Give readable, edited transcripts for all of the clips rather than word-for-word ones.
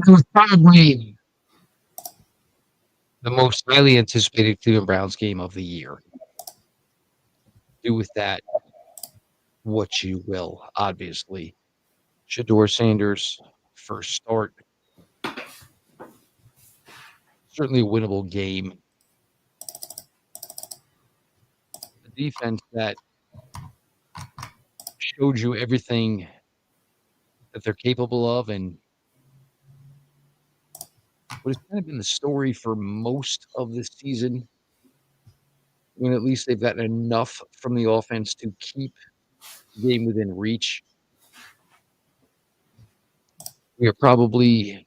It was probably the most highly anticipated Cleveland Browns game of the year. Do with that what you will, obviously. Shedeur Sanders, first start, certainly a winnable game. A defense that showed you everything that they're capable of, and what has kind of been the story for most of this season, when at least they've gotten enough from the offense to keep the game within reach. We are probably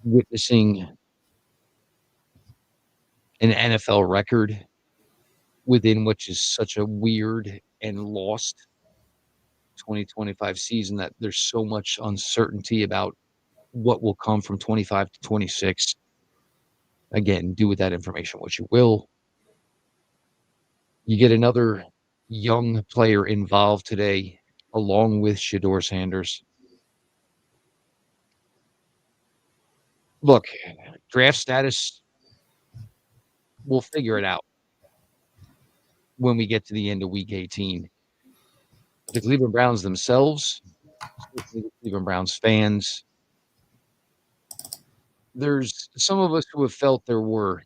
witnessing an NFL record within which is such a weird and lost 2025 season that there's so much uncertainty about what will come from 25 to 26. Again, do with that information what you will. You get another young player involved today, along with Shedeur Sanders. Look, draft status, we'll figure it out when we get to the end of week 18. But the Cleveland Browns themselves, especially the Cleveland Browns fans, there's some of us who have felt there were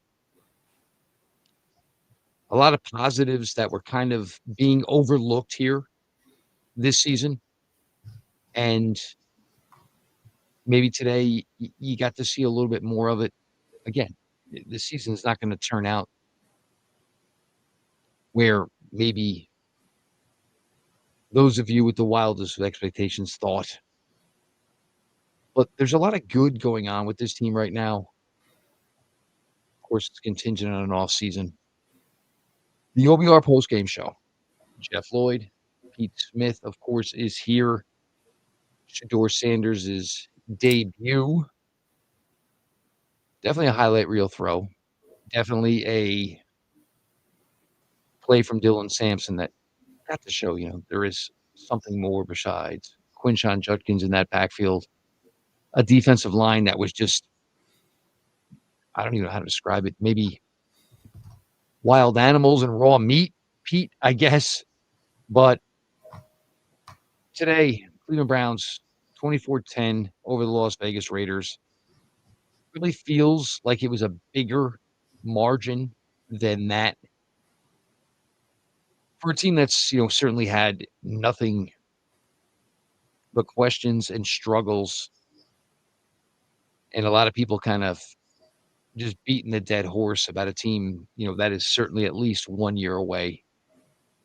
a lot of positives that were kind of being overlooked here this season. And maybe today you got to see a little bit more of it. Again, the season is not going to turn out where maybe those of you with the wildest of expectations thought. But there's a lot of good going on with this team right now. Of course, it's contingent on an off season. The OBR postgame show. Jeff Lloyd, Pete Smith, of course, is here. Shedeur Sanders' debut. Definitely a highlight reel throw. Definitely a play from Dylan Sampson that got to show, there is something more besides Quinshon Judkins in that backfield. A defensive line that was just, I don't even know how to describe it, maybe wild animals and raw meat, Pete, I guess. But today, Cleveland Browns 24-10 over the Las Vegas Raiders. Really feels like it was a bigger margin than that for a team that's, certainly had nothing but questions and struggles, and a lot of people kind of just beating the dead horse about a team, that is certainly at least 1 year away.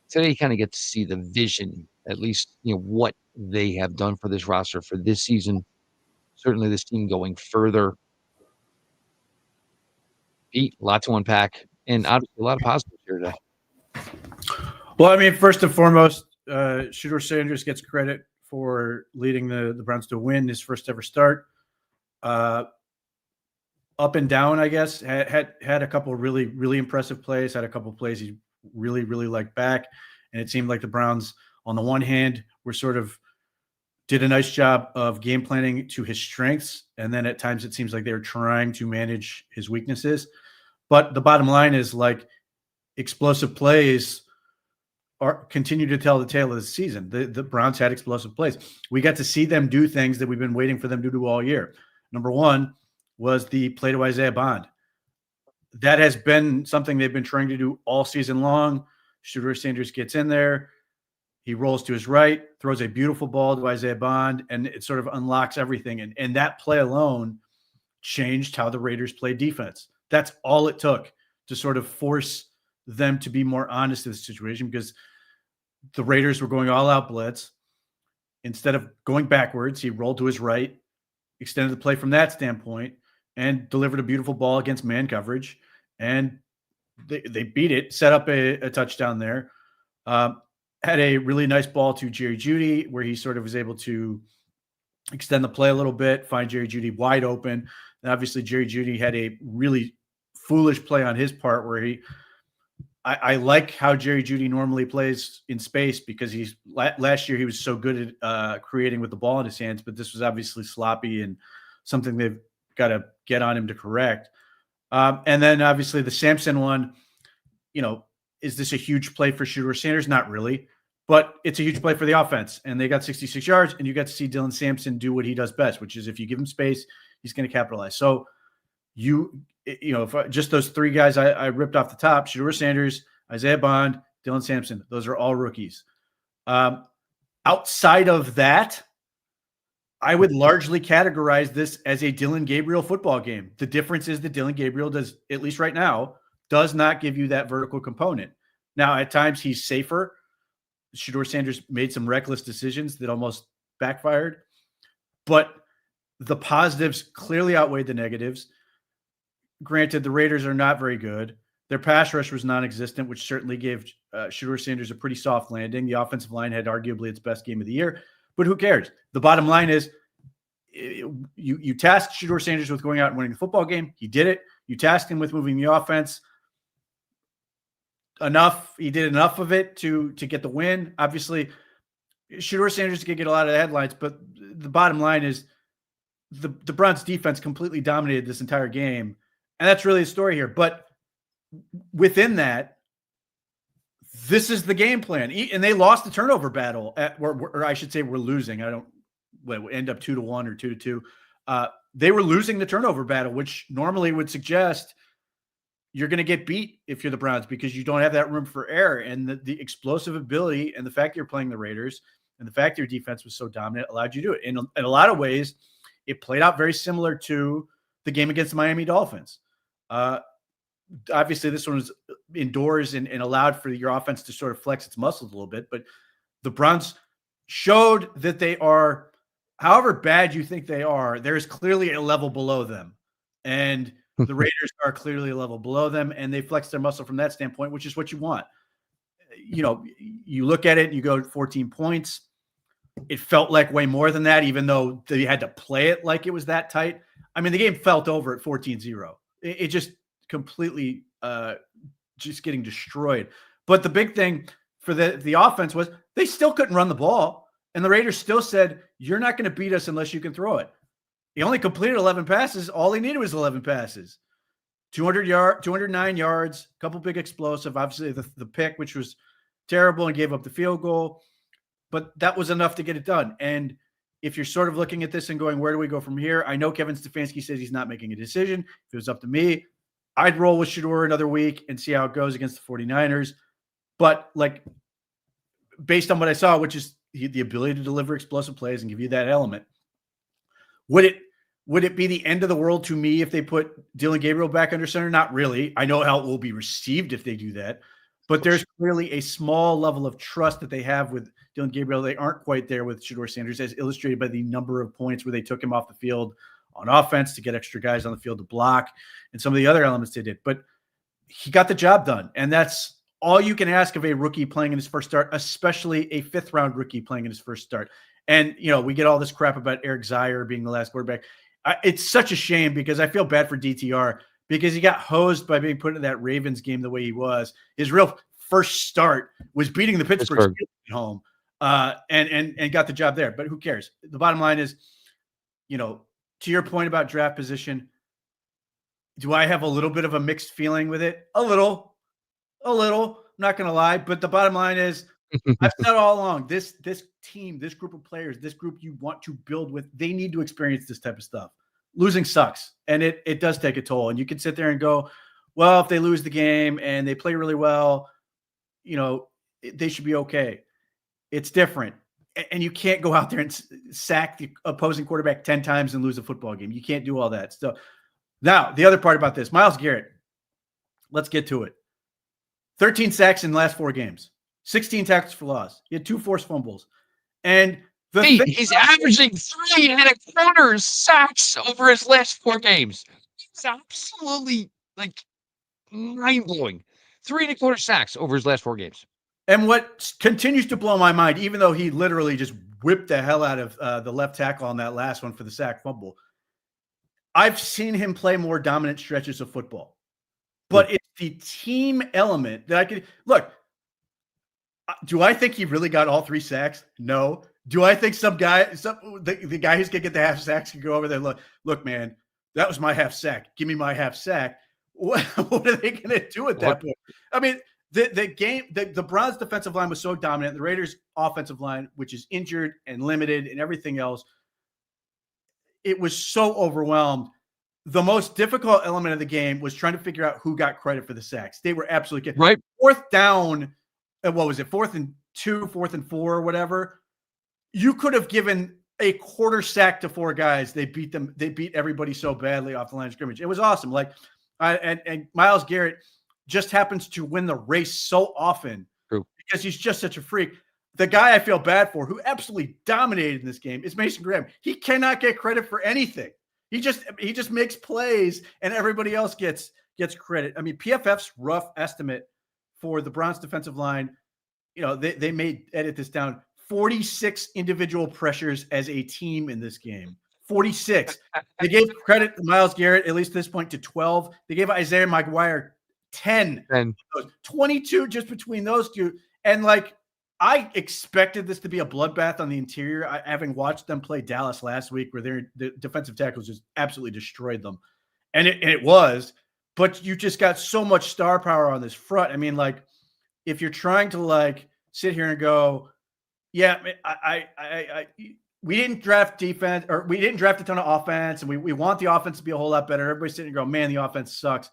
Today you kind of get to see the vision, at least, what they have done for this roster for this season. Certainly this team going further. Pete, a lot to unpack, and obviously a lot of positives here today. Well, I mean, first and foremost, Shedeur Sanders gets credit for leading the Browns to win his first ever start. Up and down, I guess. Had a couple of really, really impressive plays. Had a couple of plays he really, really liked back. And it seemed like the Browns, on the one hand, were sort of did a nice job of game planning to his strengths. And then at times it seems like they were trying to manage his weaknesses. But the bottom line is, like, explosive plays continue to tell the tale of the season. The Browns had explosive plays. We got to see them do things that we've been waiting for them to do all year. Number one was the play to Isaiah Bond. That has been something they've been trying to do all season long. Shedeur Sanders gets in there. He rolls to his right, throws a beautiful ball to Isaiah Bond, and it sort of unlocks everything. And that play alone changed how the Raiders played defense. That's all it took to sort of force them to be more honest in the situation, because the Raiders were going all out blitz. Instead of going backwards, he rolled to his right, extended the play from that standpoint, and delivered a beautiful ball against man coverage. And they beat it, set up a touchdown there. Had a really nice ball to Jerry Jeudy where he sort of was able to extend the play a little bit, find Jerry Jeudy wide open. And obviously Jerry Jeudy had a really foolish play on his part where I like how Jerry Jeudy normally plays in space, because last year he was so good at creating with the ball in his hands, but this was obviously sloppy and something they've to get on him to correct. And then obviously the Sampson one, is this a huge play for Shedeur Sanders? Not really, but it's a huge play for the offense. And they got 66 yards, and you got to see Dylan Sampson do what he does best, which is if you give him space, he's going to capitalize. So if just those three guys I ripped off the top, Shedeur Sanders, Isaiah Bond, Dylan Sampson, those are all rookies. Outside of that, I would largely categorize this as a Dylan Gabriel football game. The difference is that Dylan Gabriel does, at least right now, does not give you that vertical component. Now, at times he's safer. Shedeur Sanders made some reckless decisions that almost backfired, but the positives clearly outweighed the negatives. Granted, the Raiders are not very good. Their pass rush was non-existent, which certainly gave Shedeur Sanders a pretty soft landing. The offensive line had arguably its best game of the year, but who cares? The bottom line is you tasked Shedeur Sanders with going out and winning the football game. He did it. You tasked him with moving the offense. He did enough of it to get the win. Obviously, Shedeur Sanders can get a lot of the headlines, but the bottom line is the Browns defense completely dominated this entire game. And that's really the story here. But within that, this is the game plan. And they lost the turnover battle or I should say we're losing. We end up 2-1 or 2-2. They were losing the turnover battle, which normally would suggest you're going to get beat if you're the Browns because you don't have that room for error. And the explosive ability and the fact that you're playing the Raiders and the fact that your defense was so dominant allowed you to do it. In a lot of ways, it played out very similar to the game against the Miami Dolphins. Obviously, this one was indoors and allowed for your offense to sort of flex its muscles a little bit. But the Browns showed that they are, however bad you think they are, there's clearly a level below them. And the Raiders are clearly a level below them, and they flex their muscle from that standpoint, which is what you want. You look at it and you go 14 points. It felt like way more than that, even though they had to play it like it was that tight. I mean, the game felt over at 14-0. It just completely just getting destroyed. But the big thing for the offense was they still couldn't run the ball, and the Raiders still said, you're not going to beat us unless you can throw it. He only completed 11 passes. All he needed was 11 passes. 209 yards, a couple big explosive. Obviously, the pick, which was terrible and gave up the field goal. But that was enough to get it done. And if you're sort of looking at this and going, where do we go from here? I know Kevin Stefanski says he's not making a decision. If it was up to me, I'd roll with Shedeur another week and see how it goes against the 49ers. But based on what I saw, which is the ability to deliver explosive plays and give you that element, would it be the end of the world to me if they put Dylan Gabriel back under center? Not really. I know how it will be received if they do that. But there's clearly a small level of trust that they have with Dylan Gabriel. They aren't quite there with Shedeur Sanders, as illustrated by the number of points where they took him off the field on offense to get extra guys on the field to block and some of the other elements they did. But he got the job done. And that's all you can ask of a rookie playing in his first start, especially a fifth-round rookie playing in his first start. And, we get all this crap about Eric Zier being the last quarterback. It's such a shame because I feel bad for DTR because he got hosed by being put in that Ravens game the way he was. His real first start was beating the Pittsburgh Steelers at home and got the job there. But who cares? The bottom line is, to your point about draft position, do I have a little bit of a mixed feeling with it? A little. I'm not going to lie. But the bottom line is, I've said all along, this team, this group of players, this group you want to build with, they need to experience this type of stuff. Losing sucks, and it does take a toll. And you can sit there and go, well, if they lose the game and they play really well, they should be okay. It's different. And you can't go out there and sack the opposing quarterback 10 times and lose a football game. You can't do all that. So now the other part about this, Myles Garrett, let's get to it. 13 sacks in the last 4 games. 16 tackles for loss. He had 2 forced fumbles. And he's averaging 3.25 sacks over his last 4 games. It's absolutely mind-blowing. 3.25 sacks over his last 4 games. And what continues to blow my mind, even though he literally just whipped the hell out of the left tackle on that last one for the sack fumble, I've seen him play more dominant stretches of football. But it's the team element that I could look. Do I think he really got all 3 sacks? No. Do I think the guy who's going to get the half sacks can go over there? Look, man, that was my half sack. Give me my half sack. What are they going to do at What that point? I mean, the Browns defensive line was so dominant. The Raiders offensive line, which is injured and limited and everything else, it was so overwhelmed. The most difficult element of the game was trying to figure out who got credit for the sacks. They were absolutely right? fourth down. What was it? 4th and 2, 4th and 4, or whatever. You could have given a quarter sack to 4 guys. They beat them. They beat everybody so badly off the line of scrimmage. It was awesome. Like, and Myles Garrett just happens to win the race so often True. because he's just such a freak. The guy I feel bad for, who absolutely dominated in this game, is Mason Graham. He cannot get credit for anything. He just makes plays, and everybody else gets credit. I mean, PFF's rough estimate for the Browns defensive line, they may edit this down, 46 individual pressures as a team in this game. 46. They gave credit to Myles Garrett, at least at this point, to 12. They gave Isaiah McGuire 10. 22 just between those two. And like, I expected this to be a bloodbath on the interior. Having watched them play Dallas last week, where the defensive tackles just absolutely destroyed them. And it was, but you just got so much star power on this front. I mean, like, if you're trying to like sit here and go, yeah, we didn't draft defense, or we didn't draft a ton of offense, and we want the offense to be a whole lot better. Everybody's sitting and go, man, the offense sucks.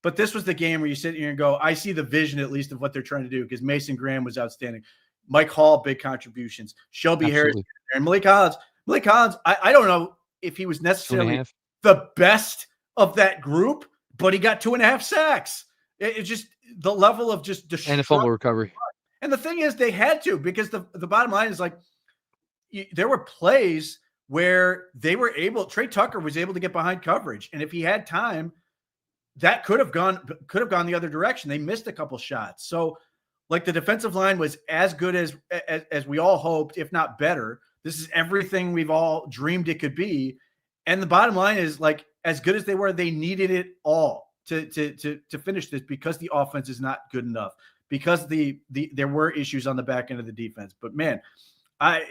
But this was the game where you sit here and go, I see the vision at least of what they're trying to do, because Mason Graham was outstanding. Mike Hall, big contributions. Shelby Harris and Malik Collins. Malik Collins, I don't know if he was necessarily the best of that group, but he got 2.5 sacks. It's just the level of just and a fumble recovery. And the thing is, they had to, because the bottom line is, like, there were plays where Trey Tucker was able to get behind coverage, and if he had time, that could have gone the other direction. They missed a couple shots. So, like, the defensive line was as good as we all hoped, if not better. This is everything we've all dreamed it could be. And the bottom line is, like, as good as they were, they needed it all to finish this, because the offense is not good enough, because there were issues on the back end of the defense. But man, I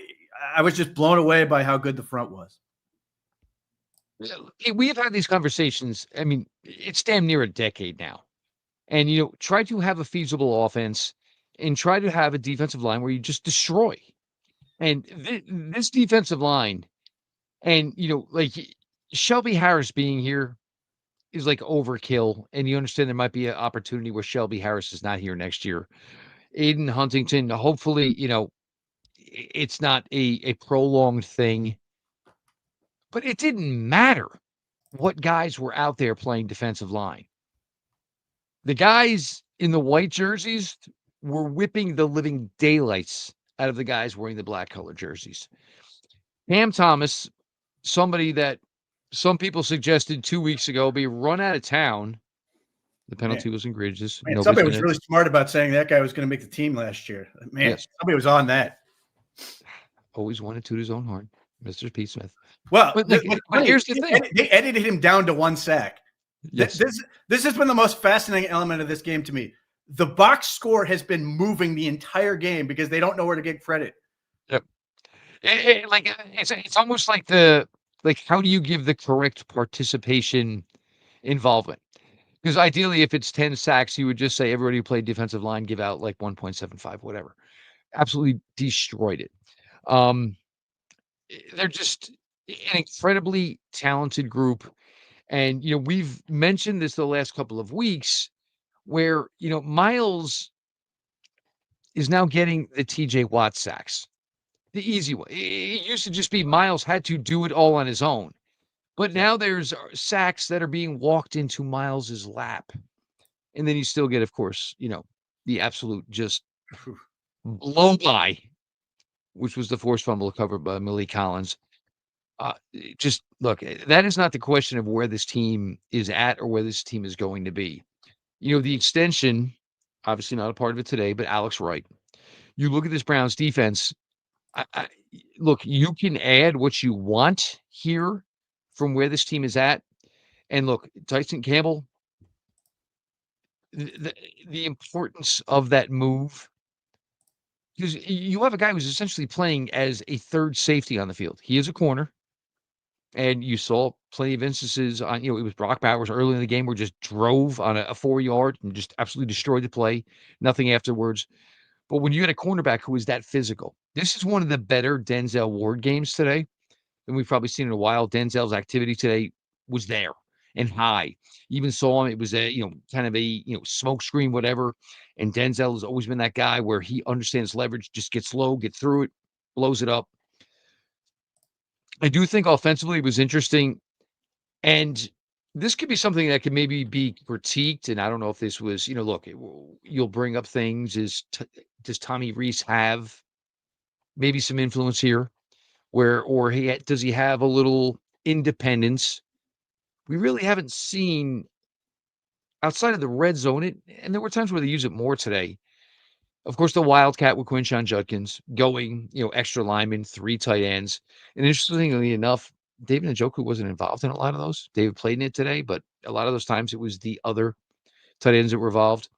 was just blown away by how good the front was. We have had these conversations. I mean, it's damn near a decade now. And, try to have a feasible offense and try to have a defensive line where you just destroy. And this defensive line, and, like, Shelby Harris being here is like overkill. And you understand there might be an opportunity where Shelby Harris is not here next year. Aiden Huntington, hopefully, it's not a prolonged thing. But it didn't matter what guys were out there playing defensive line. The guys in the white jerseys were whipping the living daylights out of the guys wearing the black colored jerseys. Cam Thomas, somebody that some people suggested 2 weeks ago be run out of town. The penalty was egregious. Somebody was really smart about saying that guy was going to make the team last year. Man, yes. Somebody was on that. Always wanted to his own horn, Mr. Pete Smith. Well, but here's the thing. They edited him down to 1 sack. Yes. This has been the most fascinating element of this game to me. The box score has been moving the entire game because they don't know where to get credit. Yep. It's almost like how do you give the correct participation involvement? Because ideally, if it's 10 sacks, you would just say everybody who played defensive line give out like 1.75, whatever. Absolutely destroyed it. They're just an incredibly talented group. And, we've mentioned this the last couple of weeks where, Myles is now getting the TJ Watt sacks, the easy way. It used to just be Myles had to do it all on his own. But now there's sacks that are being walked into Myles's lap. And then you still get, of course, the absolute just blow by, which was the forced fumble covered by Malik Collins. Just look, that is not the question of where this team is at or where this team is going to be. The extension, obviously not a part of it today, but Alex Wright. You look at this Browns defense. Look, you can add what you want here from where this team is at. And look, Tyson Campbell, the importance of that move, because you have a guy who's essentially playing as a third safety on the field. He is a corner. And you saw plenty of instances on, it was Brock Bowers early in the game where just drove on a 4-yard and just absolutely destroyed the play. Nothing afterwards. But when you had a cornerback who was that physical, this is one of the better Denzel Ward games today than we've probably seen in a while. Denzel's activity today was there and high. You even saw him. It was a, kind of a, smoke screen, whatever. And Denzel has always been that guy where he understands leverage, just gets low, get through it, blows it up. I do think offensively it was interesting. And this could be something that could maybe be critiqued. And I don't know if this was, look, you'll bring up things. Does Tommy Reese have maybe some influence here? Or does he have a little independence? We really haven't seen outside of the red zone, and there were times where they use it more today. Of course, the Wildcat with Quinshon Judkins going, extra linemen, 3 tight ends. And interestingly enough, David Njoku wasn't involved in a lot of those. David played in it today, but a lot of those times it was the other tight ends that were involved.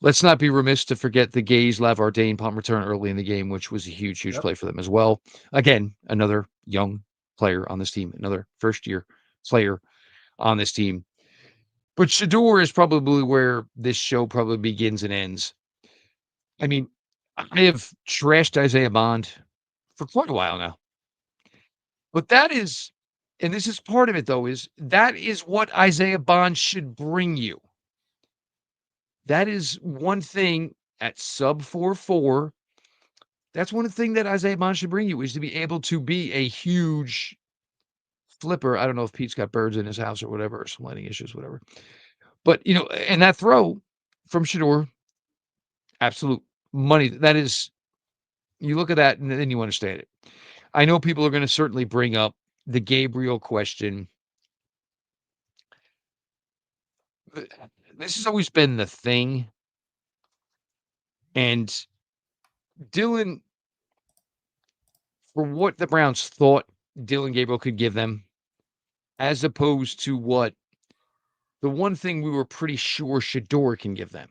Let's not be remiss to forget the Gaze Lavardane punt return early in the game, which was a huge, huge play for them as well. Again, another young player on this team, another first-year player on this team. But Shedeur is probably where this show probably begins and ends. I mean, I have trashed Isaiah Bond for quite a while now. But that is, and this is part of it though, is that is what Isaiah Bond should bring you. That is one thing at sub 4.4. That's one thing that Isaiah Bond should bring you, is to be able to be a huge flipper. I don't know if Pete's got birds in his house or whatever, or some lighting issues, whatever. But, and that throw from Shedeur, absolute money. That is, you look at that and then you understand it. I know people are going to certainly bring up the Gabriel question. This has always been the thing. And Dylan, for what the Browns thought Dylan Gabriel could give them, as opposed to what the one thing we were pretty sure Shedeur can give them,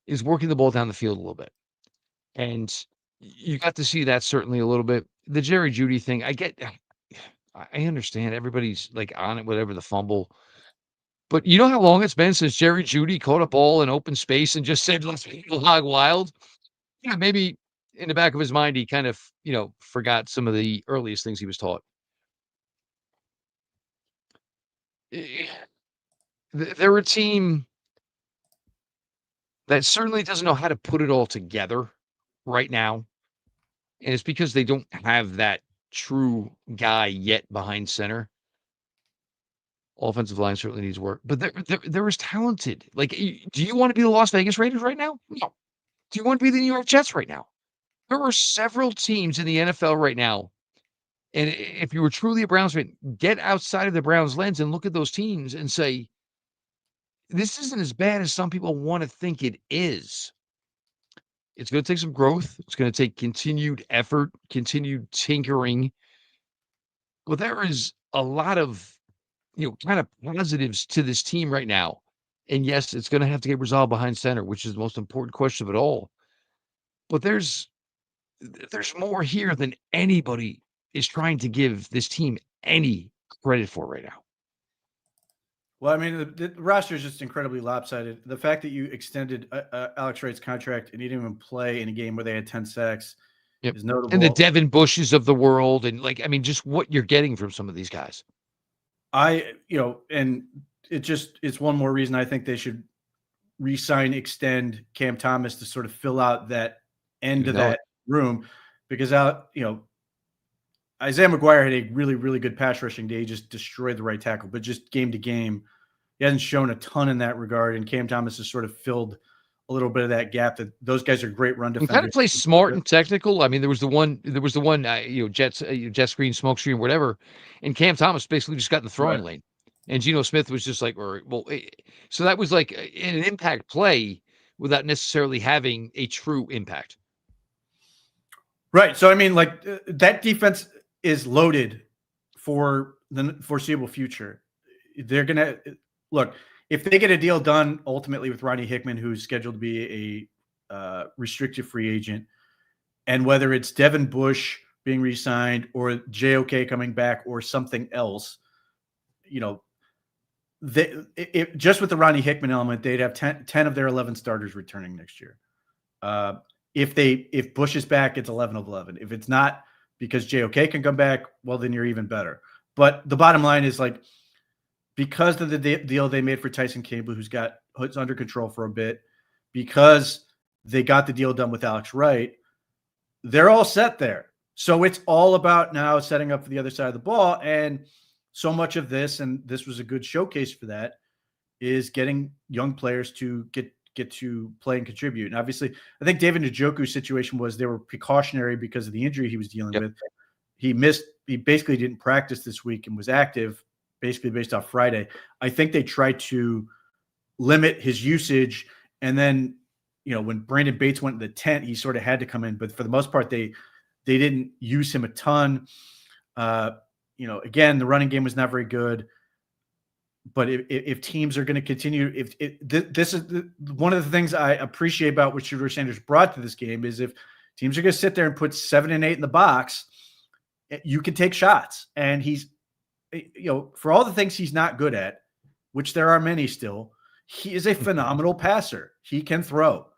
is working the ball down the field a little bit. And you got to see that certainly a little bit. The Jerry Jeudy thing, I understand everybody's like on it, whatever the fumble. But you know how long it's been since Jerry Jeudy caught a ball in open space and just said, let's go hog wild? Yeah, maybe in the back of his mind, he kind of, forgot some of the earliest things he was taught. They're a team that certainly doesn't know how to put it all together right now. And it's because they don't have that true guy yet behind center. Offensive line certainly needs work, but they're as talented. Like, do you want to be the Las Vegas Raiders right now? No. Do you want to be the New York Jets right now? There are several teams in the NFL right now. And if you were truly a Browns fan, get outside of the Browns lens and look at those teams and say, this isn't as bad as some people want to think it is. It's going to take some growth. It's going to take continued effort, continued tinkering. Well, there is a lot of, kind of positives to this team right now. And yes, it's going to have to get resolved behind center, which is the most important question of it all. But there's more here than anybody is trying to give this team any credit for right now. Well, I mean, the roster is just incredibly lopsided. The fact that you extended Alex Wright's contract and he didn't even play in a game where they had 10 sacks is notable. And the Devin Bushes of the world. And just what you're getting from some of these guys. And it's one more reason I think they should re-sign, extend Cam Thomas to sort of fill out that end of that room, because Isaiah McGuire had a really, really good pass rushing day. He just destroyed the right tackle, but just game to game, he hasn't shown a ton in that regard. And Cam Thomas has sort of filled a little bit of that gap. That those guys are great run defenders. Kind of plays smart and technical. I mean, there was the one, jet screen, smoke screen, whatever. And Cam Thomas basically just got in the throwing lane. And Geno Smith was just like, so that was like an impact play without necessarily having a true impact. Right. So, I mean, like that defense is loaded for the foreseeable future. They're going to look, if they get a deal done ultimately with Ronnie Hickman, who's scheduled to be a restricted free agent, and whether it's Devin Bush being re-signed or JOK coming back or something else, just with the Ronnie Hickman element, they'd have 10 of their 11 starters returning next year. If Bush is back, it's 11 of 11. If it's not because JOK can come back, well, then you're even better. But the bottom line is because of the deal they made for Tyson Campbell, who's under control for a bit, because they got the deal done with Alex Wright, they're all set there. So it's all about now setting up for the other side of the ball. And so much of this, and this was a good showcase for that, is getting young players to get to play and contribute. And obviously, I think David Njoku's situation was they were precautionary because of the injury he was dealing with. He basically didn't practice this week and was active basically based off Friday. I think they tried to limit his usage. And then, when Brandon Bates went to the tent, he sort of had to come in. But for the most part, they didn't use him a ton. Again, the running game was not very good. But if teams are going to continue, this is one of the things I appreciate about what Shedeur Sanders brought to this game is if teams are going to sit there and put 7 and 8 in the box, you can take shots. And he's, for all the things he's not good at, which there are many still, he is a phenomenal passer. He can throw.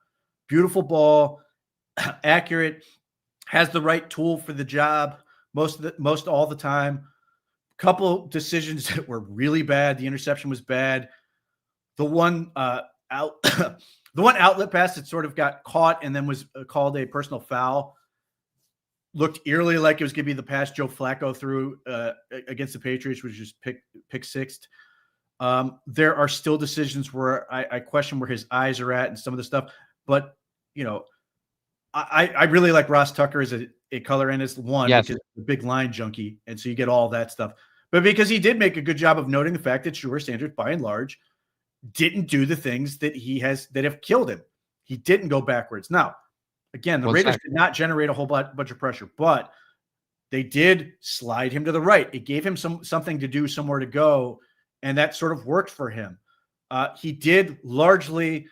Beautiful ball, accurate, has the right tool for the job most all the time. Couple decisions that were really bad. The interception was bad. The one the one outlet pass that sort of got caught and then was called a personal foul looked eerily like it was going to be the pass Joe Flacco threw against the Patriots, which was pick sixth. There are still decisions where I question where his eyes are at and some of the stuff. But, I really like Ross Tucker as a color and as one because he's a big line junkie. And so you get all that stuff. But because he did make a good job of noting the fact that Shedeur Sanders, by and large, didn't do the things that that have killed him. He didn't go backwards. Now, again, the Raiders did not generate a whole bunch of pressure, but they did slide him to the right. It gave him something to do, somewhere to go, and that sort of worked for him. He did largely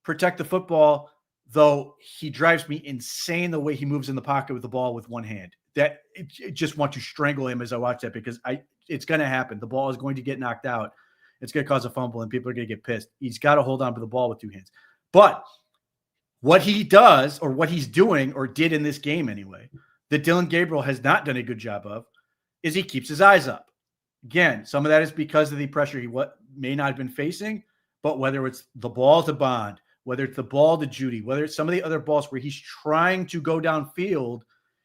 protect the football, though he drives me insane the way he moves in the pocket with the ball with one hand. That I just want to strangle him as I watch that because it's going to happen. The ball is going to get knocked out. It's going to cause a fumble, and people are going to get pissed. He's got to hold on to the ball with two hands. But what he does, or what he's doing, or did in this game anyway, that Dillon Gabriel has not done a good job of, is he keeps his eyes up. Again, some of that is because of the pressure he may not have been facing, but whether it's the ball to Bond, whether it's the ball to Judy, whether it's some of the other balls where he's trying to go downfield,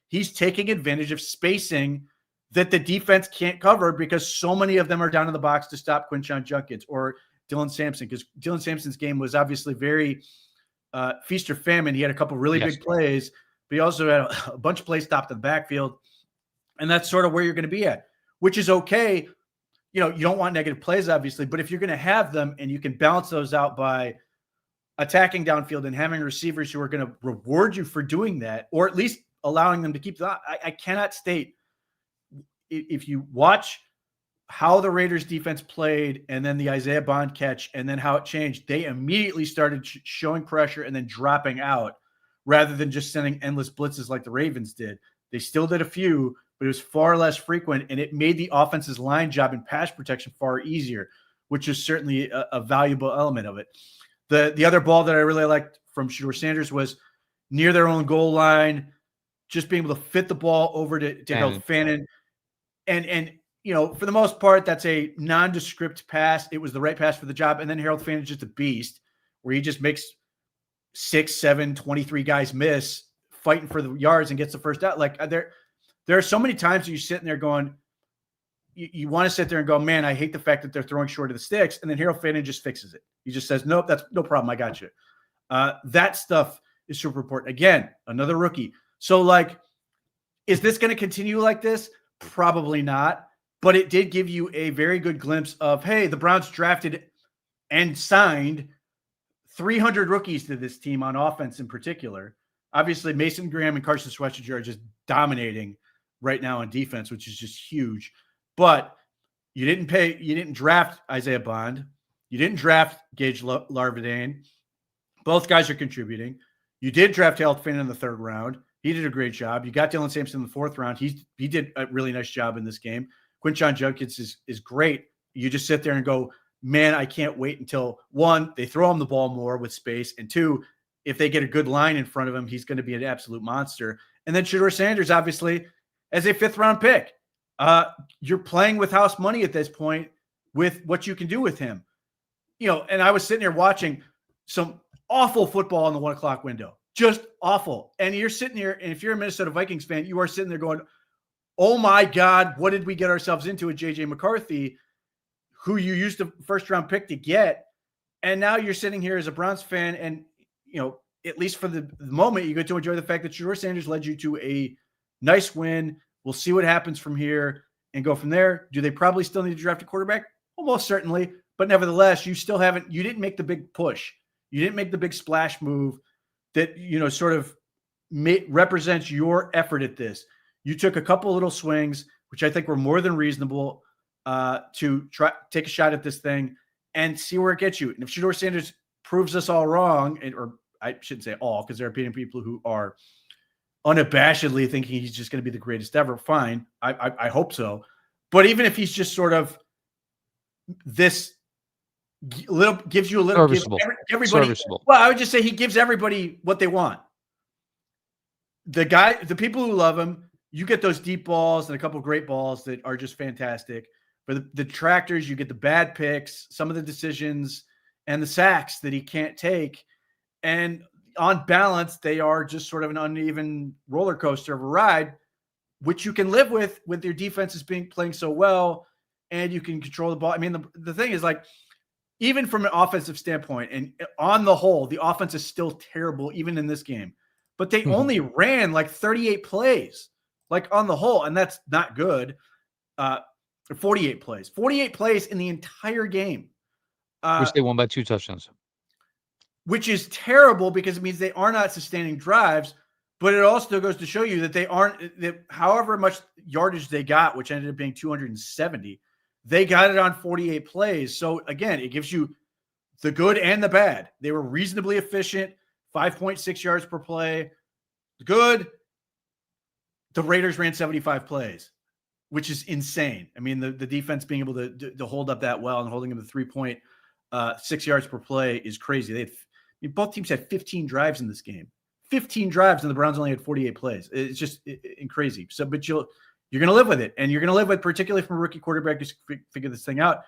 he's taking advantage of spacing that the defense can't cover because so many of them are down in the box to stop Quinshon Judkins or Dylan Sampson, because Dylan Sampson's game was obviously very feast or famine. He had a couple really big plays, but he also had a bunch of plays stopped in the backfield. And that's sort of where you're going to be at, which is okay. You don't want negative plays, obviously, but if you're going to have them and you can balance those out by attacking downfield and having receivers who are going to reward you for doing that, or at least allowing them to keep that. I cannot state, if you watch how the Raiders defense played and then the Isaiah Bond catch and then how it changed, they immediately started showing pressure and then dropping out rather than just sending endless blitzes like the Ravens did. They still did a few, but it was far less frequent, and it made the offense's line job and pass protection far easier, which is certainly a valuable element of it. The other ball that I really liked from Shedeur Sanders was near their own goal line, just being able to fit the ball over to Harold Fannin. And for the most part, that's a nondescript pass. It was the right pass for the job. And then Harold Fannin's just a beast where he just makes 6, 7, 23 guys miss fighting for the yards and gets the first out. Like there are so many times you're sitting there going, you want to sit there and go, man, I hate the fact that they're throwing short of the sticks. And then Harold Fannin just fixes it. He just says, nope, that's no problem. I got you. That stuff is super important. Again, another rookie. So is this going to continue like this? Probably not. But it did give you a very good glimpse of, hey, the Browns drafted and signed 300 rookies to this team on offense in particular. Obviously, Mason Graham and Carson Schwarzenegger are just dominating right now on defense, which is just huge. But you didn't draft Isaiah Bond. You didn't draft Gage Larvadain. Both guys are contributing. You did draft Harold Fannin in the third round. He did a great job. You got Dylan Sampson in the 4th round. He did a really nice job in this game. Quinshon Judkins is great. You just sit there and go, man, I can't wait until, one, they throw him the ball more with space, and two, if they get a good line in front of him, he's going to be an absolute monster. And then Shedeur Sanders, obviously, as a 5th-round pick. You're playing with house money at this point with what you can do with him. And I was sitting there watching some awful football in the 1 o'clock window. Just awful. And you're sitting here, and if you're a Minnesota Vikings fan, you are sitting there going, oh my God, what did we get ourselves into with J.J. McCarthy, who you used a 1st-round pick to get? And now you're sitting here as a Browns fan, and, at least for the moment, you get to enjoy the fact that Shedeur Sanders led you to a nice win. We'll see what happens from here and go from there. Do they probably still need to draft a quarterback? Almost certainly. But nevertheless, you didn't make the big push. You didn't make the big splash move that, sort of represents your effort at this. You took a couple little swings, which I think were more than reasonable, to take a shot at this thing and see where it gets you. And if Shedeur Sanders proves us all wrong, or I shouldn't say all, because there are people who are unabashedly thinking he's just going to be the greatest ever, fine. I hope so. But even if he's just sort of this little, gives you a little, everybody. Serviceable. Well, I would just say he gives everybody what they want. The people who love him, you get those deep balls and a couple of great balls that are just fantastic. For the detractors, you get the bad picks, some of the decisions, and the sacks that he can't take. And on balance, they are just sort of an uneven roller coaster of a ride, which you can live with your defenses playing so well, and you can control the ball. I mean, the thing is, like, even from an offensive standpoint, and on the whole, the offense is still terrible, even in this game. But they only ran like 38 plays, like on the whole, and that's not good. 48 plays in the entire game. Which they won by 2 touchdowns. Which is terrible because it means they are not sustaining drives, but it also goes to show you that that however much yardage they got, which ended up being 270, they got it on 48 plays. So again, it gives you the good and the bad. They were reasonably efficient, 5.6 yards per play. Good. The Raiders ran 75 plays, which is insane. I mean, the defense being able to hold up that well and holding them to 3.6 yards per play is crazy. Both teams had 15 drives in this game. 15 drives, and the Browns only had 48 plays. It's just crazy. So, but you're going to live with it, and you're going to live with, particularly from a rookie quarterback, to figure this thing out.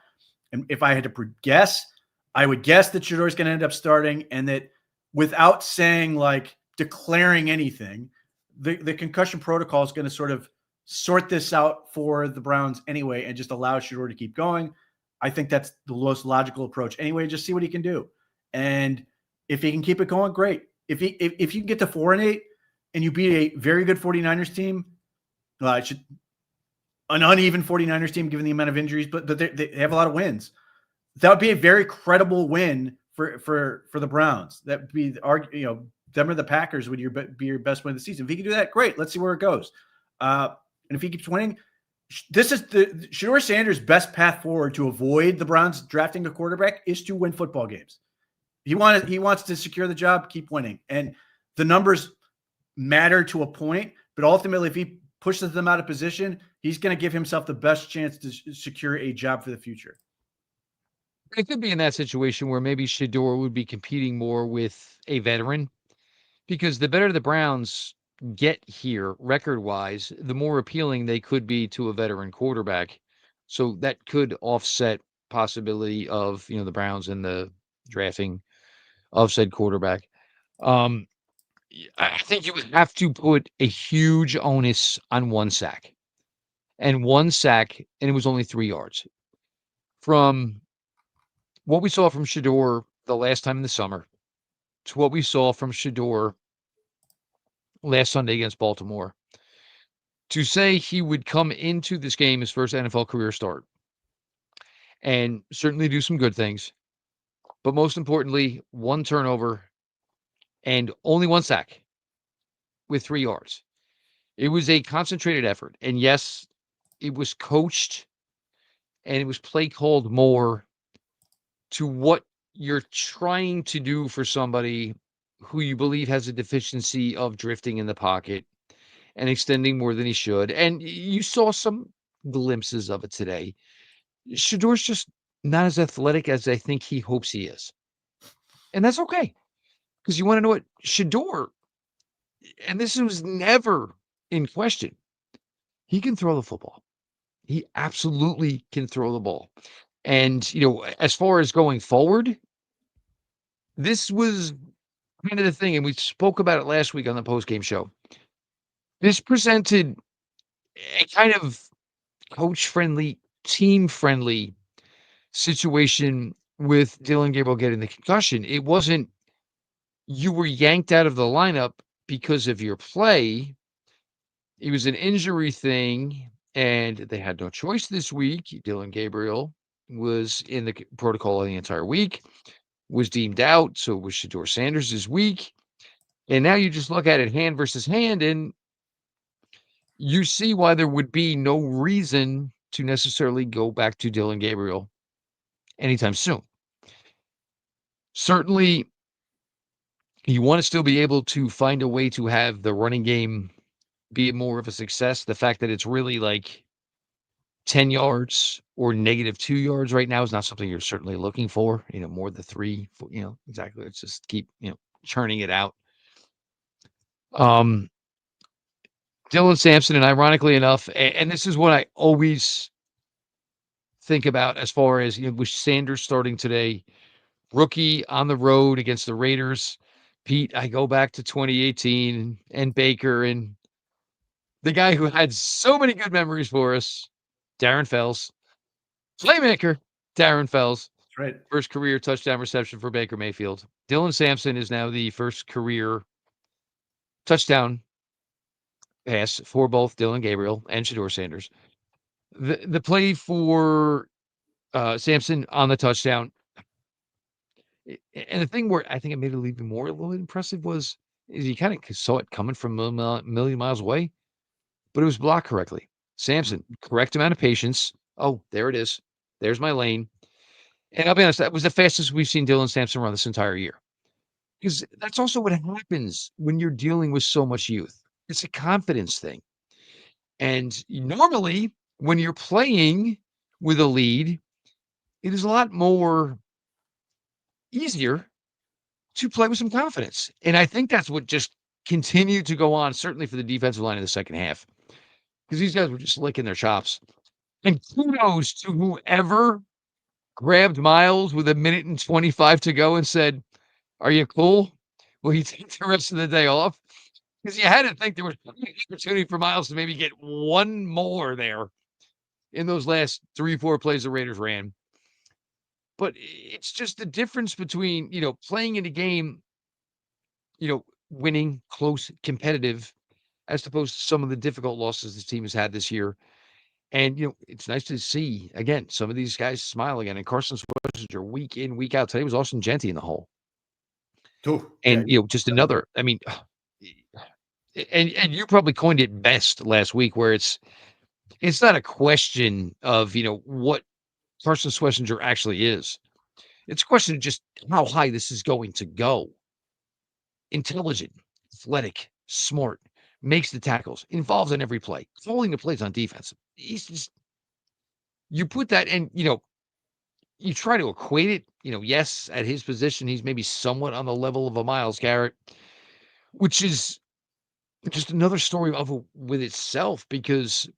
And if I had to guess, I would guess that Shedeur is going to end up starting, and that without saying, like, declaring anything, the concussion protocol is going to sort of sort this out for the Browns anyway, and just allow Shedeur to keep going. I think that's the most logical approach anyway. Just see what he can do, and if he can keep it going, great. If you can get to 4-8 and you beat a very good 49ers team, an uneven 49ers team given the amount of injuries, but they have a lot of wins. That would be a very credible win for the Browns. That would be them or the Packers would be your best win of the season. If he can do that, great. Let's see where it goes. And if he keeps winning, this is the Shedeur Sanders' best path forward to avoid the Browns drafting a quarterback is to win football games. He wants to secure the job, keep winning. And the numbers matter to a point, but ultimately, if he pushes them out of position, he's going to give himself the best chance to secure a job for the future. It could be in that situation where maybe Shedeur would be competing more with a veteran, because the better the Browns get here record-wise, the more appealing they could be to a veteran quarterback. So that could offset possibility of, the Browns and the drafting of said quarterback. I think you would have to put a huge onus on 1 sack. And 1 sack, and it was only 3 yards. From what we saw from Shedeur the last time in the summer to what we saw from Shedeur last Sunday against Baltimore, to say he would come into this game, his first NFL career start, and certainly do some good things, but most importantly, 1 turnover and only 1 sack with 3 yards. It was a concentrated effort. And yes, it was coached and it was play called more to what you're trying to do for somebody who you believe has a deficiency of drifting in the pocket and extending more than he should. And you saw some glimpses of it today. Shedeur's just not as athletic as I think he hopes he is. And that's okay. Because you want to know what? Shedeur, and this was never in question, he can throw the football. He absolutely can throw the ball. And, as far as going forward, this was kind of the thing. And we spoke about it last week on the postgame show. This presented a kind of coach friendly, team friendly situation with Dylan Gabriel getting the concussion. It wasn't you were yanked out of the lineup because of your play. It was an injury thing, and they had no choice this week. Dylan Gabriel was in the protocol the entire week, was deemed out, so was Shedeur Sanders this week. And now you just look at it hand versus hand, and you see why there would be no reason to necessarily go back to Dylan Gabriel anytime soon. Certainly, you want to still be able to find a way to have the running game be more of a success. The fact that it's really like 10 yards or -2 yards right now is not something you're certainly looking for, more than 3, exactly. Let's just keep, churning it out. Um, Dylan Sampson, and ironically enough, and this is what I always think about as far as, with Sanders starting today, rookie on the road against the Raiders. Pete, I go back to 2018 and Baker and the guy who had so many good memories for us, Darren Fells, playmaker, Darren Fells. That's right. First career touchdown reception for Baker Mayfield. Dylan Sampson is now the first career touchdown pass for both Dylan Gabriel and Shedeur Sanders. The play for Sampson on the touchdown, and the thing where I think it made it even more a little impressive is you kind of saw it coming from a million miles away, but it was blocked correctly. Sampson, correct amount of patience. Oh, there it is. There's my lane. And I'll be honest, that was the fastest we've seen Dylan Sampson run this entire year. Because that's also what happens when you're dealing with so much youth. It's a confidence thing. And normally, when you're playing with a lead, it is a lot more easier to play with some confidence. And I think that's what just continued to go on, certainly for the defensive line in the second half, because these guys were just licking their chops. And kudos to whoever grabbed Myles with 1:25 to go and said, "Are you cool? Will you take the rest of the day off?" Because you had to think there was an opportunity for Myles to maybe get one more there in those last 3, 4 plays the Raiders ran. But it's just the difference between, playing in a game, winning, close, competitive, as opposed to some of the difficult losses this team has had this year. And, it's nice to see, again, some of these guys smile again. And Carson Schwarzenegger, week in, week out. Today was Austin Genty in the hole. Oh, And, yeah. just another, I mean, and you probably coined it best last week, where it's not a question of, what Carson Schwarzenegger actually is. It's a question of just how high this is going to go. Intelligent, athletic, smart, makes the tackles, involved in every play, calling the plays on defense. He's just, you put that and, you try to equate it, yes, at his position, he's maybe somewhat on the level of a Myles Garrett, which is just another story of with itself, because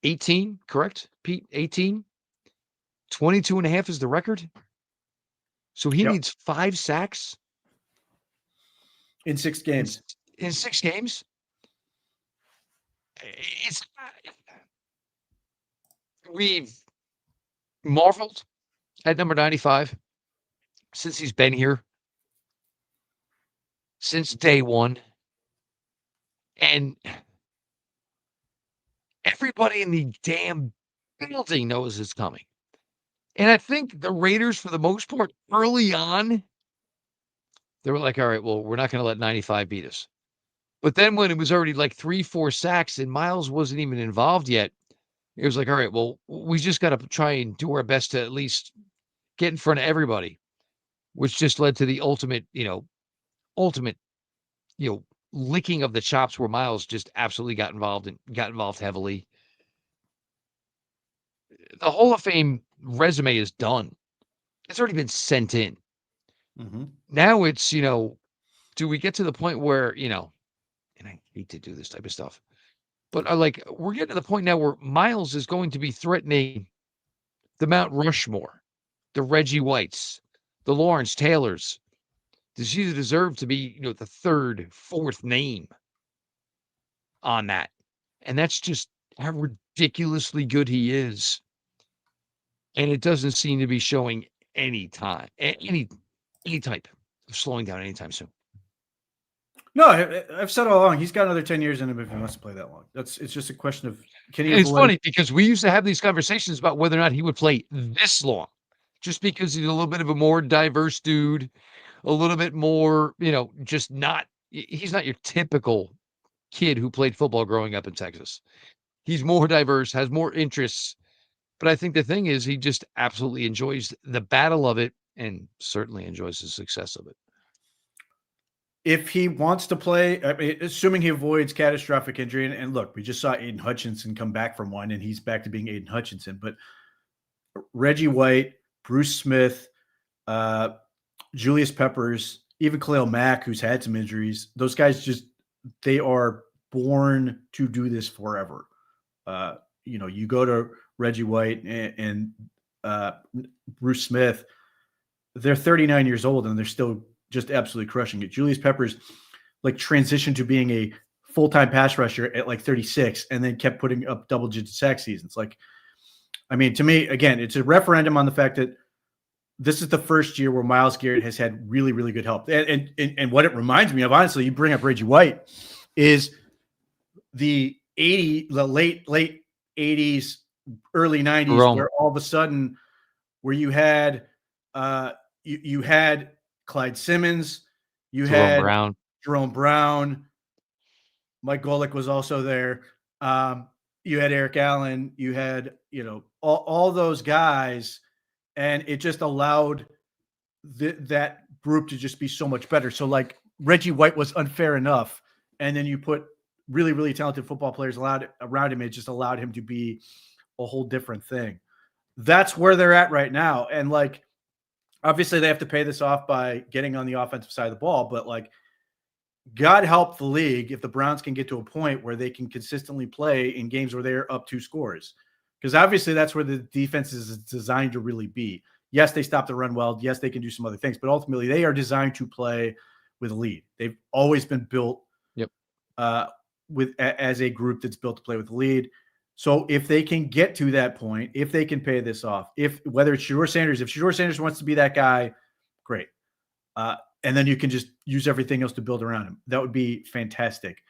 18, correct, Pete? 18, 22 and a half is the record. So he Yep. needs 5 sacks In 6 games. in 6 games. It's we've marveled at number 95 since he's been here, since day one. And everybody in the damn building knows it's coming. And I think the Raiders, for the most part, early on, they were like, all right, well, we're not going to let 95 beat us. But then when it was already like 3, 4 sacks and Myles wasn't even involved yet, it was like, all right, well, we just got to try and do our best to at least get in front of everybody, which just led to the ultimate, ultimate, licking of the chops where Myles just absolutely got involved heavily. The Hall of Fame resume is done. It's already been sent in. Mm-hmm. Now it's, do we get to the point where, and I hate to do this type of stuff, but we're getting to the point now where Myles is going to be threatening the Mount Rushmore, the Reggie Whites, the Lawrence Taylors. Does he deserve to be, the third, fourth name on that? And that's just how ridiculously good he is. And it doesn't seem to be showing any time, any type of slowing down anytime soon. No, I've said all along, he's got another 10 years in him if he wants to play that long. It's just a question of, can he And it's avoid? funny because we used to have these conversations about whether or not he would play this long, just because he's a little bit of a more diverse dude, a little bit more, just he's not your typical kid who played football growing up in Texas. He's more diverse, has more interests. But I think the thing is, he just absolutely enjoys the battle of it and certainly enjoys the success of it. If he wants to play, I mean, assuming he avoids catastrophic injury, and look, we just saw Aiden Hutchinson come back from one, and he's back to being Aiden Hutchinson. But Reggie White, Bruce Smith, Julius Peppers, even Khalil Mack, who's had some injuries, those guys they are born to do this forever. You go to Reggie White and Bruce Smith, they're 39 years old and they're still just absolutely crushing it. Julius Peppers transitioned to being a full-time pass rusher at 36 and then kept putting up double-digit sack seasons. To me, again, it's a referendum on the fact that this is the first year where Myles Garrett has had really, really good help. And what it reminds me of, honestly, you bring up Reggie White, is the late 80s, early 90s, Jerome. where all of a sudden, where you had you had Clyde Simmons, you had Jerome Brown, Mike Golick was also there. You had Eric Allen, you had all those guys, and it just allowed that group to just be so much better. So Reggie White was unfair enough, and then you put really, really talented football players around him. It just allowed him to be a whole different thing. That's where they're at right now. And obviously they have to pay this off by getting on the offensive side of the ball, but God help the league if the Browns can get to a point where they can consistently play in games where they're up 2 scores. Because obviously that's where the defense is designed to really be. Yes, they stop the run well. Yes, they can do some other things, but ultimately they are designed to play with a lead. They've always been built as a group that's built to play with the lead. So if they can get to that point, if they can pay this off, whether it's Shedeur Sanders, if Shedeur Sanders wants to be that guy, great. And then you can just use everything else to build around him. That would be fantastic.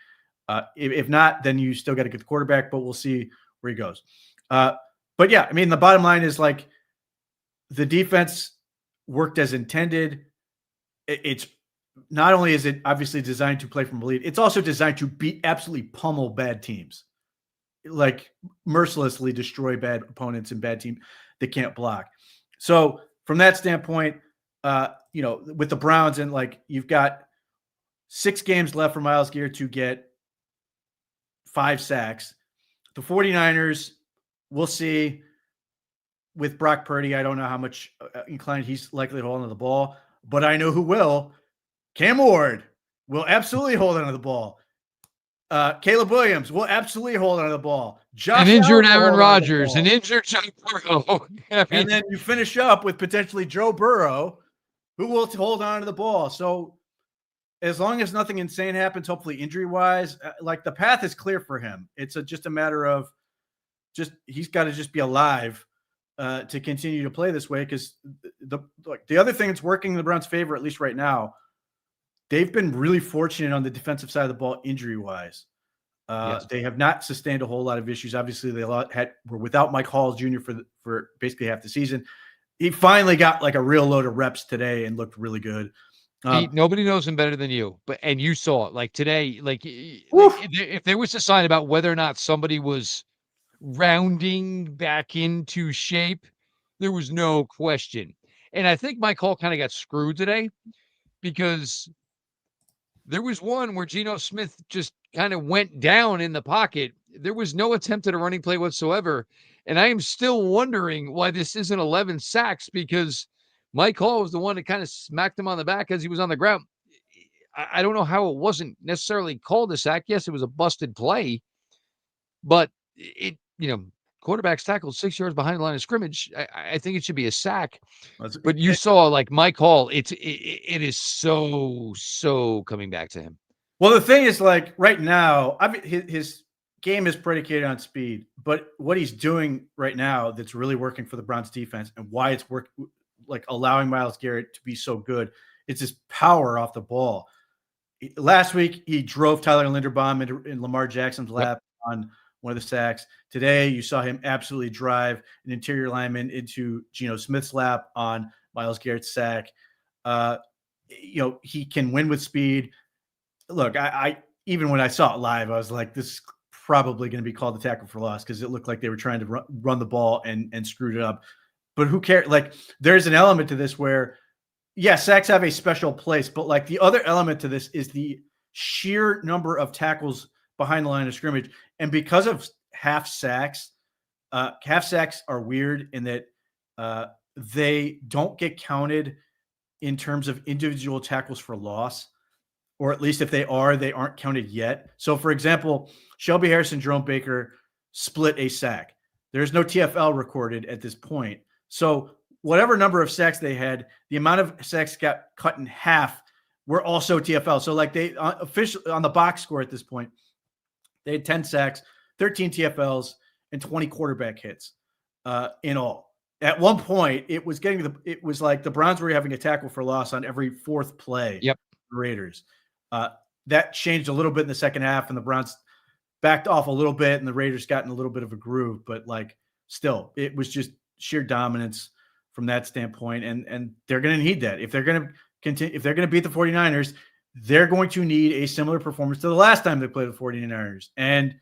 If not, then you still got to get the quarterback, but we'll see where he goes. But yeah, the bottom line is the defense worked as intended. It's not only is it obviously designed to play from a lead, it's also designed to absolutely pummel bad teams, mercilessly destroy bad opponents and bad teams that can't block. So from that standpoint, with the Browns and you've got 6 games left for Myles Garrett to get 5 sacks. The 49ers, we'll see. With Brock Purdy, I don't know how much inclined he's likely to hold on to the ball, but I know who will. Cam Ward will absolutely hold on to the ball. Caleb Williams will absolutely hold on to the ball. An injured Aaron Rodgers, an injured Joe Burrow. And then you finish up with potentially Joe Burrow, who will hold on to the ball. So as long as nothing insane happens, hopefully injury-wise, the path is clear for him. It's just a matter of he's got to just be alive to continue to play this way, because the other thing that's working in the Browns' favor, at least right now, they've been really fortunate on the defensive side of the ball injury-wise. Yes. They have not sustained a whole lot of issues. Obviously, they were without Mike Halls Jr. for basically half the season. He finally got a real load of reps today and looked really good. Pete, nobody knows him better than you, and you saw it today. If there was a sign about whether or not somebody was rounding back into shape, there was no question. And I think Mike Hall kind of got screwed today because There was one where Geno Smith just kind of went down in the pocket. There was no attempt at a running play whatsoever. And I am still wondering why this isn't 11 sacks, because Mike Hall was the one that kind of smacked him on the back as he was on the ground. I don't know how it wasn't necessarily called a sack. Yes, it was a busted play, but quarterbacks tackled 6 yards behind the line of scrimmage. I think it should be a sack. But you saw like Mike Hall, it is so coming back to him. Well, the thing is, like right now, his game is predicated on speed, but what he's doing right now that's really working for the Browns defense and why it's like allowing Myles Garrett to be so good, it's his power off the ball. Last week, he drove Tyler Linderbaum in Lamar Jackson's lap on one of the sacks. Today, you saw him absolutely drive an interior lineman into Geno Smith's lap on Myles Garrett's sack. He can win with speed. Look, I even when I saw it live, I was like, this is probably going to be called a tackle for loss because it looked like they were trying to run the ball and screwed it up. But who cares? Like, there's an element to this where, yeah, sacks have a special place, but like the other element to this is the sheer number of tackles behind the line of scrimmage. And because of half sacks are weird in that they don't get counted in terms of individual tackles for loss, or at least if they aren't counted yet. So, for example, Shelby Harris and Jerome Baker split a sack. There's no TFL recorded at this point. So whatever number of sacks they had, the amount of sacks got cut in half were also TFL. So like they officially on the box score at this point, they had 10 sacks, 13 TFLs, and 20 quarterback hits in all. At one point, it was like the Browns were having a tackle for loss on every fourth play. Yep. The Raiders. That changed a little bit in the second half, and the Browns backed off a little bit, and the Raiders got in a little bit of a groove. But like, still, it was just sheer dominance from that standpoint, and they're going to need that if they're going to continue. If they're going to beat the 49ers, they're going to need a similar performance to the last time they played the 49ers. And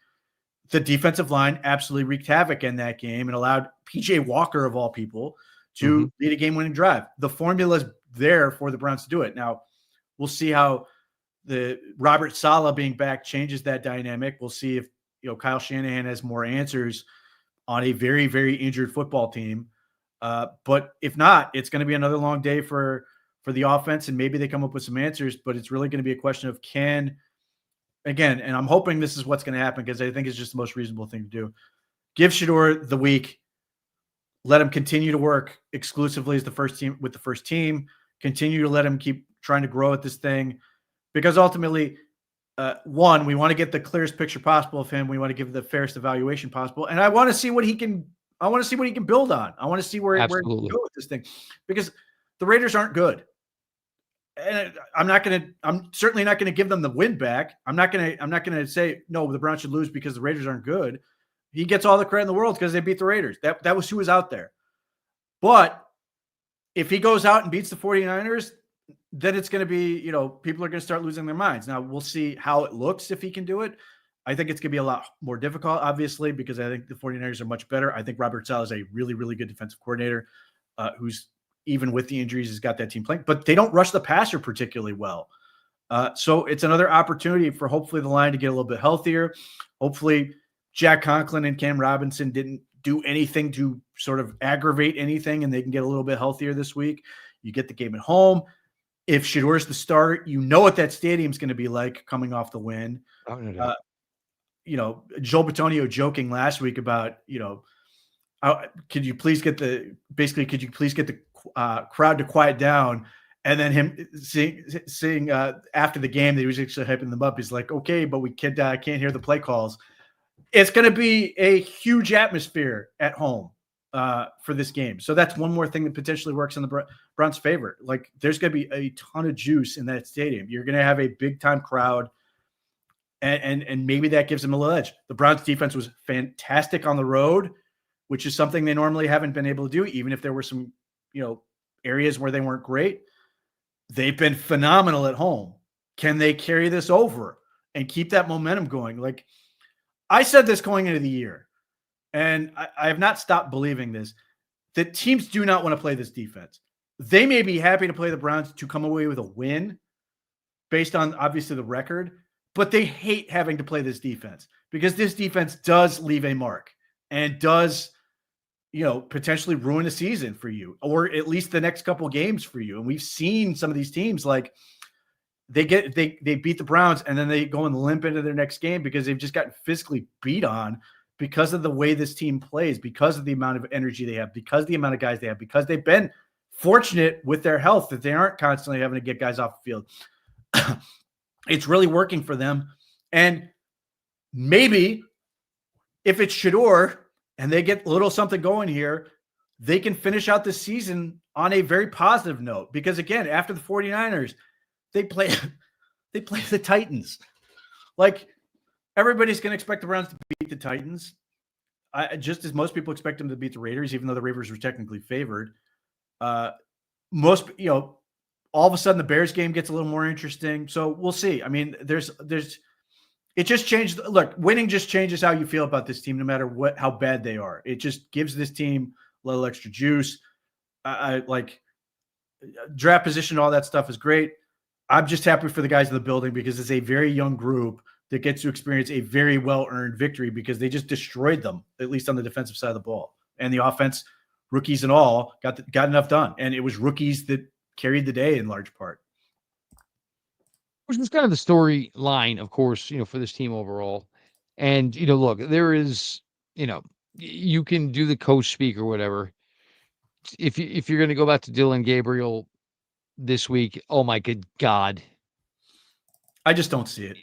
the defensive line absolutely wreaked havoc in that game and allowed PJ Walker, of all people, to lead a game-winning drive. The formula is there for the Browns to do it. Now, we'll see how the Robert Saleh being back changes that dynamic. We'll see if Kyle Shanahan has more answers on a very, very injured football team. But if not, it's going to be another long day for the offense, and maybe they come up with some answers. But it's really going to be a question of again, and I'm hoping this is what's going to happen because I think it's just the most reasonable thing to do. Give Shedeur the week. Let him continue to work exclusively as the first team with the first team. Continue to let him keep trying to grow at this thing, because ultimately, one, we want to get the clearest picture possible of him. We want to give the fairest evaluation possible, and I want to see what he can. I want to see what he can build on. I want to see where he can go with this thing, because the Raiders aren't good. And I'm certainly not going to give them the win back. I'm not going to say, no, the Browns should lose because the Raiders aren't good. He gets all the credit in the world because they beat the Raiders. That was who was out there. But if he goes out and beats the 49ers, then it's going to be, people are going to start losing their minds. Now we'll see how it looks if he can do it. I think it's going to be a lot more difficult, obviously, because I think the 49ers are much better. I think Robert Saleh is a really, really good defensive coordinator who's, even with the injuries, has got that team playing, but they don't rush the passer particularly well. So it's another opportunity for hopefully the line to get a little bit healthier. Hopefully Jack Conklin and Cam Robinson didn't do anything to sort of aggravate anything, and they can get a little bit healthier this week. You get the game at home. If Shedeur's the starter, what that stadium's going to be like coming off the win. Joe Bitonio joking last week about, could you please get the crowd to quiet down, and then him seeing after the game that he was actually hyping them up. He's like, okay, but we can't hear the play calls. It's going to be a huge atmosphere at home for this game. So that's one more thing that potentially works in the Browns' favor. Like, there's going to be a ton of juice in that stadium. You're going to have a big time crowd, and maybe that gives them a little edge. The Browns' defense was fantastic on the road, which is something they normally haven't been able to do, even if there were some, areas where they weren't great. They've been phenomenal at home. Can they carry this over and keep that momentum going? Like, I said this going into the year, and I have not stopped believing this, that teams do not want to play this defense. They may be happy to play the Browns to come away with a win, based on obviously the record, but they hate having to play this defense because this defense does leave a mark and does, potentially ruin a season for you, or at least the next couple games for you. And we've seen some of these teams like they beat the Browns and then they go and limp into their next game because they've just gotten physically beat on because of the way this team plays, because of the amount of energy they have, because of the amount of guys they have, because they've been fortunate with their health that they aren't constantly having to get guys off the field. It's really working for them. And maybe if it's Shedeur and they get a little something going here, they can finish out the season on a very positive note. Because again, after the 49ers, they play the Titans. Like, everybody's going to expect the Browns to beat the Titans, just as most people expect them to beat the Raiders, even though the Raiders were technically favored. All of a sudden the Bears game gets a little more interesting. So we'll see. I mean, it just changed. Look, winning just changes how you feel about this team, no matter how bad they are. It just gives this team a little extra juice. I like draft position, all that stuff is great. I'm just happy for the guys in the building because it's a very young group that gets to experience a very well-earned victory because they just destroyed them, at least on the defensive side of the ball. And the offense, rookies and all, got enough done. And it was rookies that carried the day in large part. Which was kind of the storyline, of course, for this team overall. And, look, there is, you can do the coach speak or whatever. If you're going to go back to Dylan Gabriel this week, oh my good God. I just don't see it.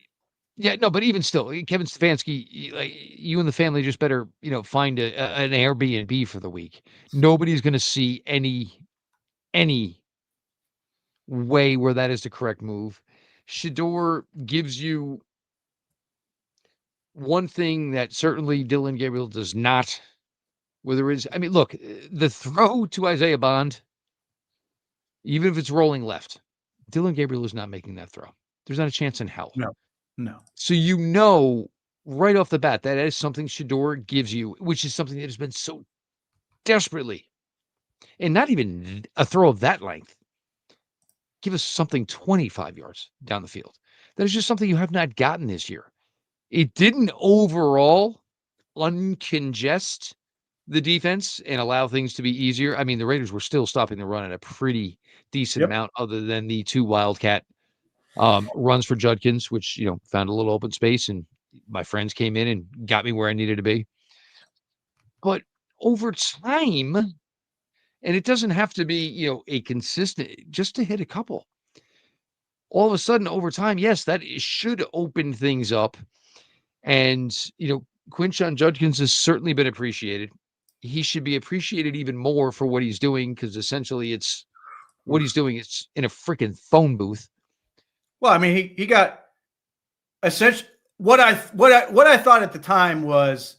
Yeah, no, but even still, Kevin Stefanski, like, you and the family just better, find an Airbnb for the week. Nobody's going to see any way where that is the correct move. Shedeur gives you one thing that certainly Dylan Gabriel does not. Where there is, I mean, look, the throw to Isaiah Bond, even if it's rolling left, Dylan Gabriel is not making that throw. There's not a chance in hell. No. So right off the bat, that is something Shedeur gives you, which is something that has been so desperately, and not even a throw of that length. Give us something 25 yards down the field. That is just something you have not gotten this year. It didn't overall uncongest the defense and allow things to be easier. I mean, the Raiders were still stopping the run at a pretty decent amount, other than the 2 Wildcat runs for Judkins, which, found a little open space, and my friends came in and got me where I needed to be. But over time, and it doesn't have to be, a consistent, just to hit a couple. All of a sudden, over time, yes, that should open things up. And, Quinshon Judkins has certainly been appreciated. He should be appreciated even more for what he's doing, because essentially it's what he's doing. It's in a freaking phone booth. Well, I mean, he got essentially what I thought at the time was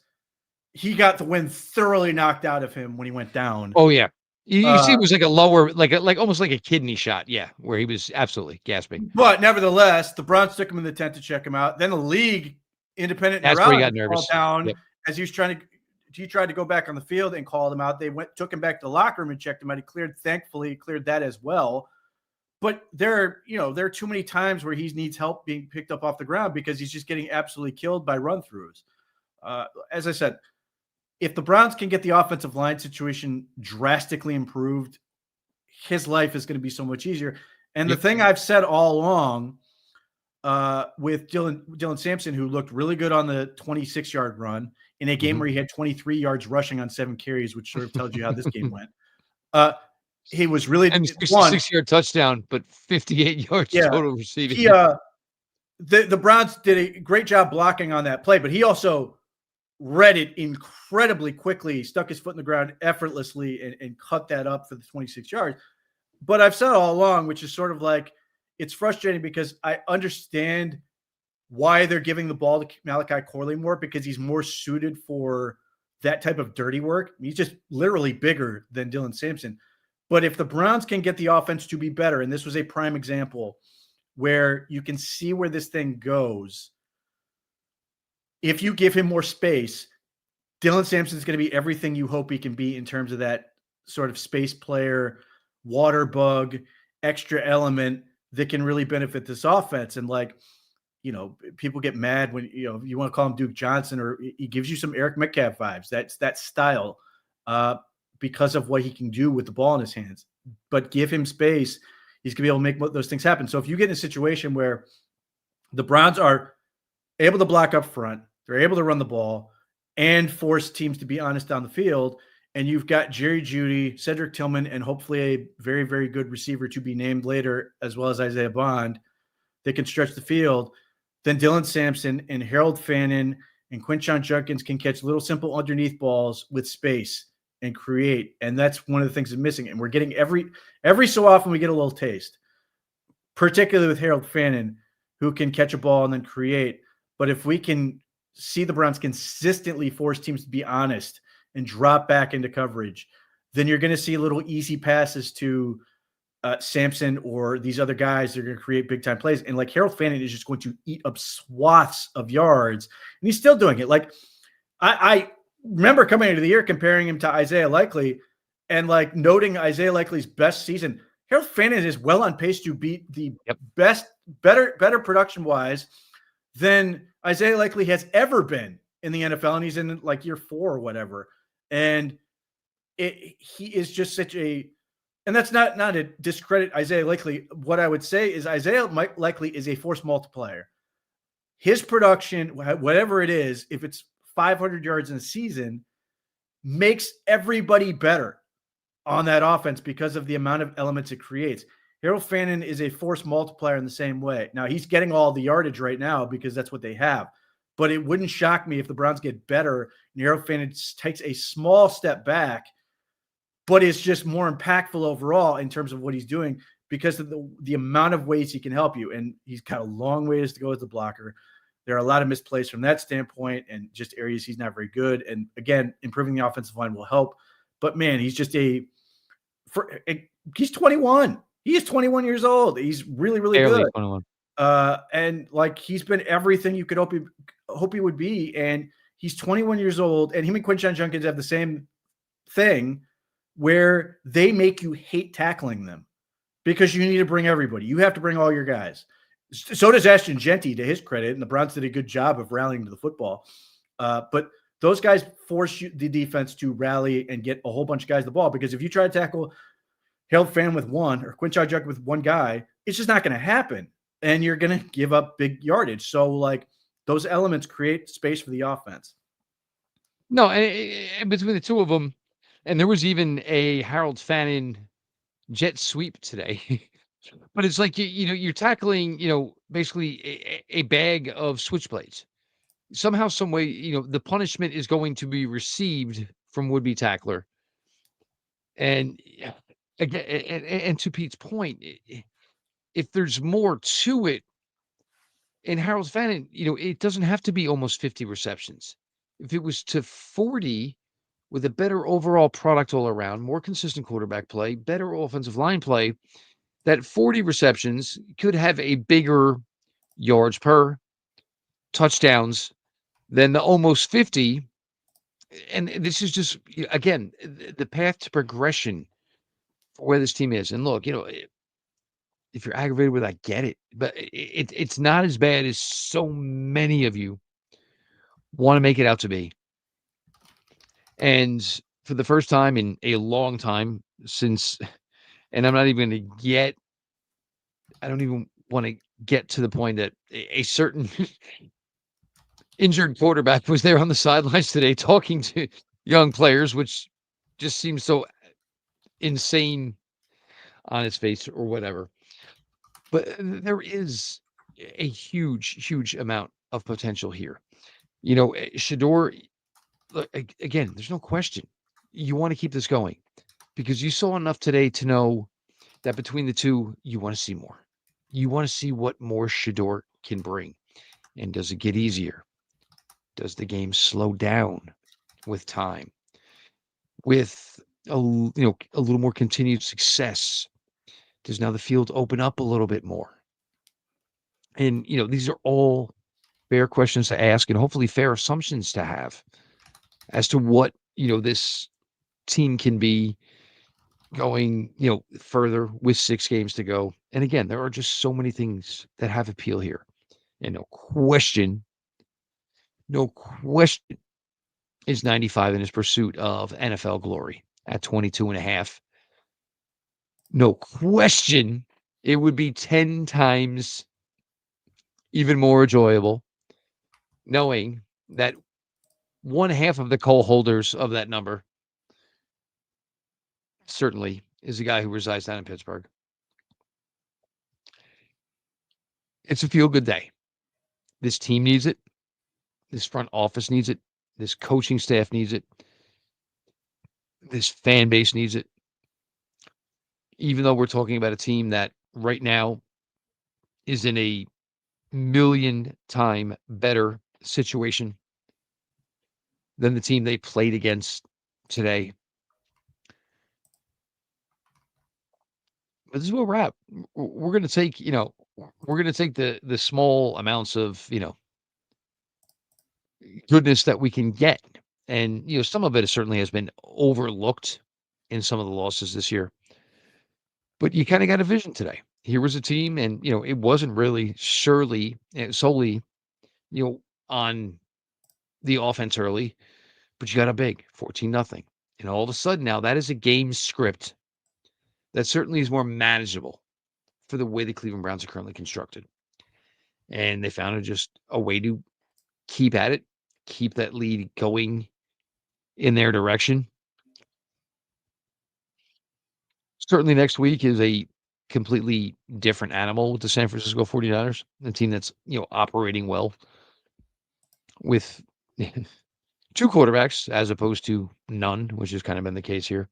he got the wind thoroughly knocked out of him when he went down. Oh yeah. You see, it was like a lower, like almost like a kidney shot. Yeah. Where he was absolutely gasping. But nevertheless, the Browns took him in the tent to check him out. Then the league, independent That's where he got nervous. Down as he tried to go back on the field and called him out. They took him back to the locker room and checked him out. Thankfully he cleared that as well. But there are too many times where he needs help being picked up off the ground because he's just getting absolutely killed by run throughs. As I said, if the Browns can get the offensive line situation drastically improved, his life is going to be so much easier. And the thing I've said all along with Dylan Sampson, who looked really good on the 26-yard run in a game where he had 23 yards rushing on 7 carries, which sort of tells you how this game went. He was really and 66-yard touchdown, but 58 yards total receiving. The Browns did a great job blocking on that play, but he also read it incredibly quickly, stuck his foot in the ground effortlessly, and cut that up for the 26 yards. But I've said all along, which is sort of like, it's frustrating because I understand why they're giving the ball to Malachi Corley more, because he's more suited for that type of dirty work. He's just literally bigger than Dylan Sampson. But if the Browns can get the offense to be better, and this was a prime example where you can see where this thing goes, if you give him more space, Dylan Sampson is going to be everything you hope he can be in terms of that sort of space player, water bug, extra element that can really benefit this offense. And like, people get mad when you want to call him Duke Johnson, or he gives you some Eric Metcalf vibes. That's that style, uh, because of what he can do with the ball in his hands. But give him space, he's gonna be able to make those things happen. So if you get in a situation where the Browns are able to block up front, they're able to run the ball, and force teams to be honest down the field, and you've got Jerry Jeudy, Cedric Tillman, and hopefully a very, very good receiver to be named later, as well as Isaiah Bond, that can stretch the field, then Dylan Sampson and Harold Fannin and Quinshon Judkins can catch little simple underneath balls with space and create. And that's one of the things that's missing. And we're getting every so often we get a little taste, particularly with Harold Fannin, who can catch a ball and then create. But if we can see the Browns consistently force teams to be honest and drop back into coverage, then you're going to see little easy passes to Sampson or these other guys that are going to create big time plays. And like Harold Fannin is just going to eat up swaths of yards, and he's still doing it. Like I remember coming into the year comparing him to Isaiah Likely and like noting Isaiah Likely's best season. Harold Fannin is well on pace to beat the better production wise than Isaiah Likely has ever been in the NFL. And he's in like year 4 or whatever. And he is just such a, and that's not to discredit Isaiah Likely. What I would say is Isaiah Likely is a force multiplier. His production, whatever it is, if it's 500 yards in a season, makes everybody better on that offense because of the amount of elements it creates. Harold Fannin is a force multiplier in the same way. Now, he's getting all the yardage right now because that's what they have. But it wouldn't shock me if the Browns get better and Harold Fannin takes a small step back, but it's just more impactful overall in terms of what he's doing because of the amount of ways he can help you. And he's got a long ways to go as a blocker. There are a lot of misplays from that standpoint and just areas he's not very good. And again, improving the offensive line will help. But man, he's just he's 21. He is 21 years old. He's really, really Barely good. 21. And like he's been everything you could hope he would be. And he's 21 years old. And him and Quinshon Judkins have the same thing, where they make you hate tackling them because you need to bring everybody. You have to bring all your guys. So does Ashton Genty, to his credit, and the Browns did a good job of rallying to the football. But those guys force the defense to rally and get a whole bunch of guys the ball, because if you try to tackle Harold Fannin with one or Quinshon Judkins with one guy, it's just not going to happen, and you're going to give up big yardage. So, like, those elements create space for the offense. No, and between the two of them, and there was even a Harold Fannin jet sweep today. But it's like, you're tackling, basically a bag of switchblades. Somehow, some way, the punishment is going to be received from would-be tackler. And again, and to Pete's point, if there's more to it, in Harold Fannin, it doesn't have to be almost 50 receptions. If it was to 40 with a better overall product all around, more consistent quarterback play, better offensive line play, that 40 receptions could have a bigger yards per touchdowns than the almost 50. And this is just, again, the path to progression for where this team is. And look, if you're aggravated with, I get it, but it's not as bad as so many of you want to make it out to be. And for the first time in a long time since, and I'm not even going to get, I don't even want to get to the point that a certain injured quarterback was there on the sidelines today talking to young players, which just seems so insane on his face or whatever. But there is a huge, huge amount of potential here. Shedeur, again, there's no question. You want to keep this going because you saw enough today to know that between the two, you want to see more. You want to see what more Shedeur can bring. And does it get easier? Does the game slow down with time? With a little more continued success? Does now the field open up a little bit more? And these are all fair questions to ask and hopefully fair assumptions to have as to what this team can be going further with 6 games to go And again, there are just so many things that have appeal here. And no question is 95 in his pursuit of NFL glory at 22 and a half. No question it would be 10 times even more enjoyable knowing that one half of the co-holders of that number certainly is a guy who resides down in Pittsburgh. It's a feel-good day. This team needs it. This front office needs it. This coaching staff needs it. This fan base needs it. Even though we're talking about a team that right now is in a million time better situation than the team they played against today. But this is where we're at. We're going to take, we're going to take the small amounts of, goodness that we can get. And, some of it certainly has been overlooked in some of the losses this year. But you kind of got a vision today. Here was a team, and, it wasn't really solely, on the offense early, but you got a big 14-0. And all of a sudden now that is a game script that certainly is more manageable for the way the Cleveland Browns are currently constructed. And they found just a way to keep at it, keep that lead going in their direction. Certainly next week is a completely different animal with the San Francisco 49ers, a team that's, operating well with two quarterbacks as opposed to none, which has kind of been the case here.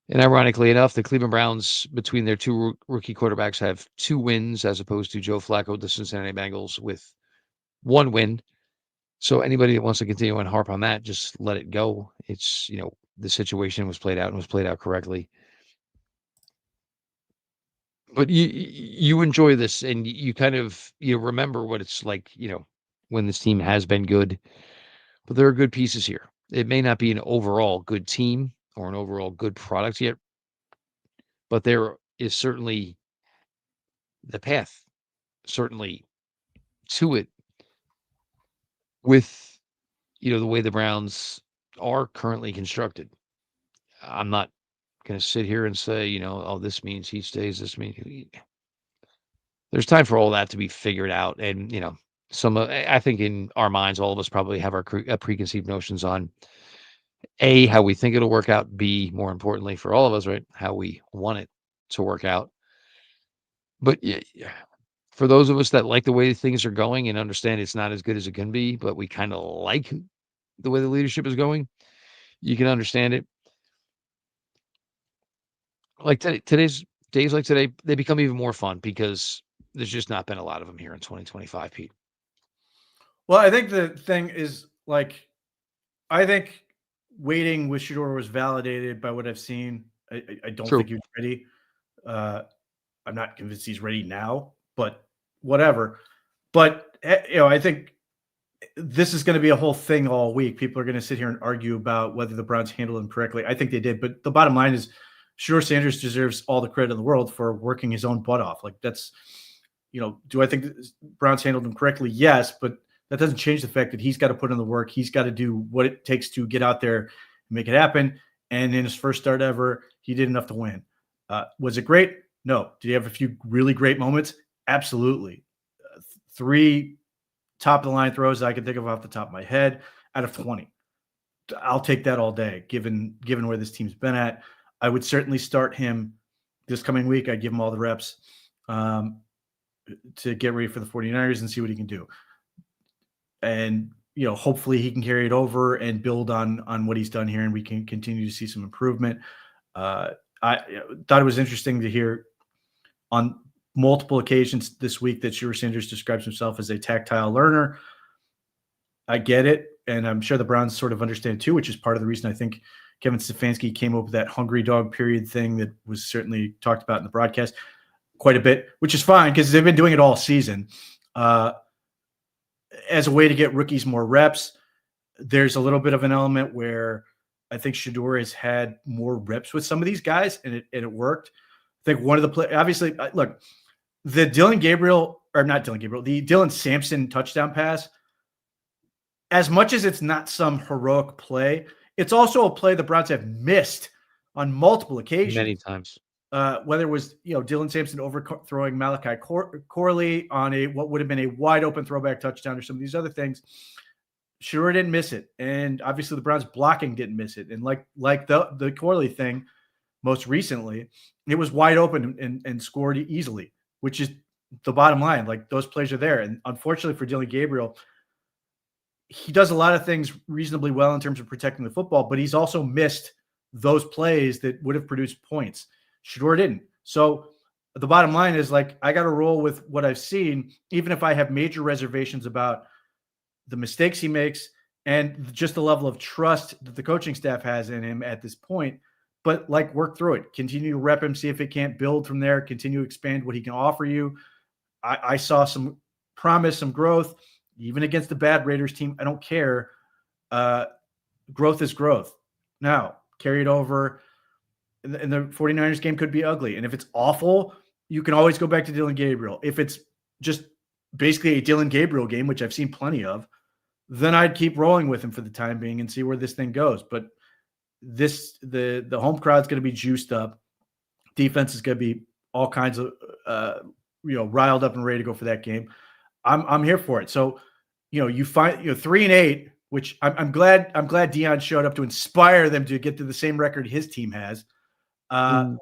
And ironically enough, the Cleveland Browns, between their two rookie quarterbacks, have 2 wins as opposed to Joe Flacco, the Cincinnati Bengals, with 1 win. So anybody that wants to continue and harp on that, just let it go. It's, the situation was played out and was played out correctly. But you enjoy this, and you kind of, remember what it's like, when this team has been good. But there are good pieces here. It may not be an overall good team or an overall good product yet, but there is certainly the path, certainly to it with, the way the Browns are currently constructed. I'm not going to sit here and say, oh, this means he stays, this means there's time for all that to be figured out. And, I think in our minds, all of us probably have our preconceived notions on A, how we think it'll work out, B, more importantly for all of us, right, how we want it to work out. But for those of us that like the way things are going and understand it's not as good as it can be, but we kind of like the way the leadership is going, you can understand it. Like today's days like today, they become even more fun because there's just not been a lot of them here in 2025, Pete. Well, I think the thing is, I think waiting with Shedeur was validated by what I've seen. I don't True. think he's ready. I'm not convinced he's ready now, but whatever. But, I think this is going to be a whole thing all week. People are going to sit here and argue about whether the Browns handled him correctly. I think they did. But the bottom line is Shedeur Sanders deserves all the credit in the world for working his own butt off. That's, do I think the Browns handled him correctly? Yes, but that doesn't change the fact that he's got to put in the work. He's got to do what it takes to get out there and make it happen. And in his first start ever, he did enough to win. Was it great? No. Did he have a few really great moments? Absolutely. 3 top-of-the-line throws I can think of off the top of my head out of 20. I'll take that all day, given where this team's been at. I would certainly start him this coming week. I'd give him all the reps to get ready for the 49ers and see what he can do. And, hopefully he can carry it over and build on what he's done here, and we can continue to see some improvement. I thought it was interesting to hear on multiple occasions this week that Shedeur Sanders describes himself as a tactile learner. I get it, and I'm sure the Browns sort of understand too, which is part of the reason I think Kevin Stefanski came up with that hungry dog period thing that was certainly talked about in the broadcast quite a bit, which is fine because they've been doing it all season. As a way to get rookies more reps, there's a little bit of an element where I think Shedeur has had more reps with some of these guys, and it worked. I think one of the play, obviously, look, the Dylan Sampson touchdown pass, as much as it's not some heroic play, it's also a play the Browns have missed on multiple many occasions. times. Whether it was Dylan Sampson overthrowing Malachi Corley on what would have been a wide open throwback touchdown or some of these other things, Shedeur didn't miss it, and obviously the Browns blocking didn't miss it. And like the Corley thing, most recently, it was wide open and scored easily, which is the bottom line. Like, those plays are there, and unfortunately for Dylan Gabriel, he does a lot of things reasonably well in terms of protecting the football, but he's also missed those plays that would have produced points. Shedeur didn't. So the bottom line is, like, I got to roll with what I've seen, even if I have major reservations about the mistakes he makes and just the level of trust that the coaching staff has in him at this point. But, like, work through it, continue to rep him, see if it can't build from there, continue to expand what he can offer you. I saw some promise, some growth, even against the bad Raiders team. I don't care. Growth is growth. Now, carry it over. And the 49ers game could be ugly. And if it's awful, you can always go back to Dylan Gabriel. If it's just basically a Dylan Gabriel game, which I've seen plenty of, then I'd keep rolling with him for the time being and see where this thing goes. But the home crowd's going to be juiced up. Defense is going to be all kinds of riled up and ready to go for that game. I'm here for it. So, you find 3-8, which I'm glad Deion showed up to inspire them to get to the same record his team has. I'm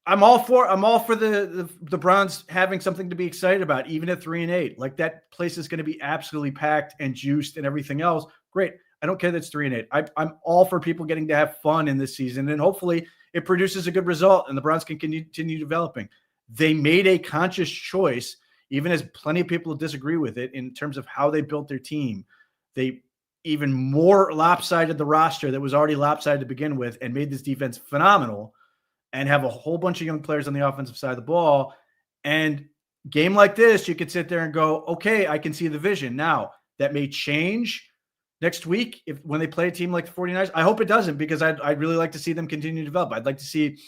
all for the Browns having something to be excited about, even at 3-8. Like, that place is going to be absolutely packed and juiced and everything else. Great. I don't care that it's 3-8. I'm all for people getting to have fun in this season, and hopefully it produces a good result and the Browns can continue developing. They made a conscious choice, even as plenty of people disagree with it, in terms of how they built their team. They even more lopsided the roster that was already lopsided to begin with and made this defense phenomenal, and have a whole bunch of young players on the offensive side of the ball. And game like this, you could sit there and go, okay, I can see the vision. Now, that may change next week when they play a team like the 49ers. I hope it doesn't, because I'd really like to see them continue to develop. I'd like to see,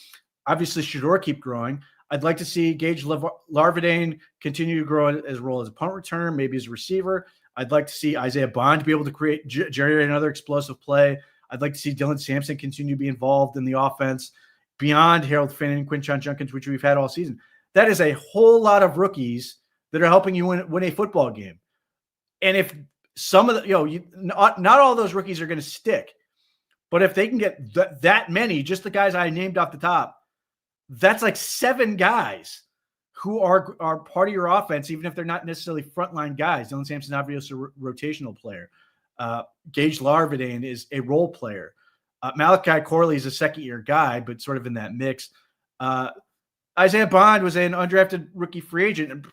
obviously, Shedeur keep growing. I'd like to see Gage Larvadain continue to grow his role as a punt returner, maybe as a receiver. I'd like to see Isaiah Bond be able to generate another explosive play. I'd like to see Dylan Sampson continue to be involved in the offense beyond Harold Finn and Quinshon Judkins, which we've had all season. That is a whole lot of rookies that are helping you win a football game. And if some of the, not all those rookies are going to stick, but if they can get that many, just the guys I named off the top, that's like 7 guys who are part of your offense, even if they're not necessarily frontline guys. Dylan Sampson, obviously a rotational player. Gage Larvadain is a role player. Malachi Corley is a second-year guy, but sort of in that mix. Isaiah Bond was an undrafted rookie free agent. And,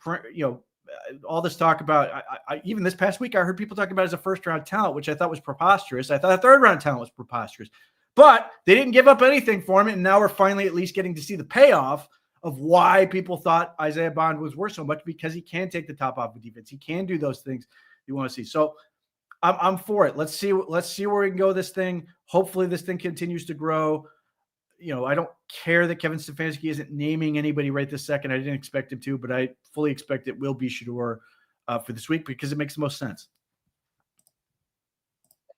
all this talk about, even this past week, I heard people talking about as a first-round talent, which I thought was preposterous. I thought a third-round talent was preposterous. But they didn't give up anything for him, and now we're finally at least getting to see the payoff of why people thought Isaiah Bond was worth so much, because he can take the top off of defense. He can do those things you want to see. So I'm for it. Let's see where we can go with this thing. Hopefully this thing continues to grow. I don't care that Kevin Stefanski isn't naming anybody right this second. I didn't expect him to, but I fully expect it will be Shedeur for this week, because it makes the most sense.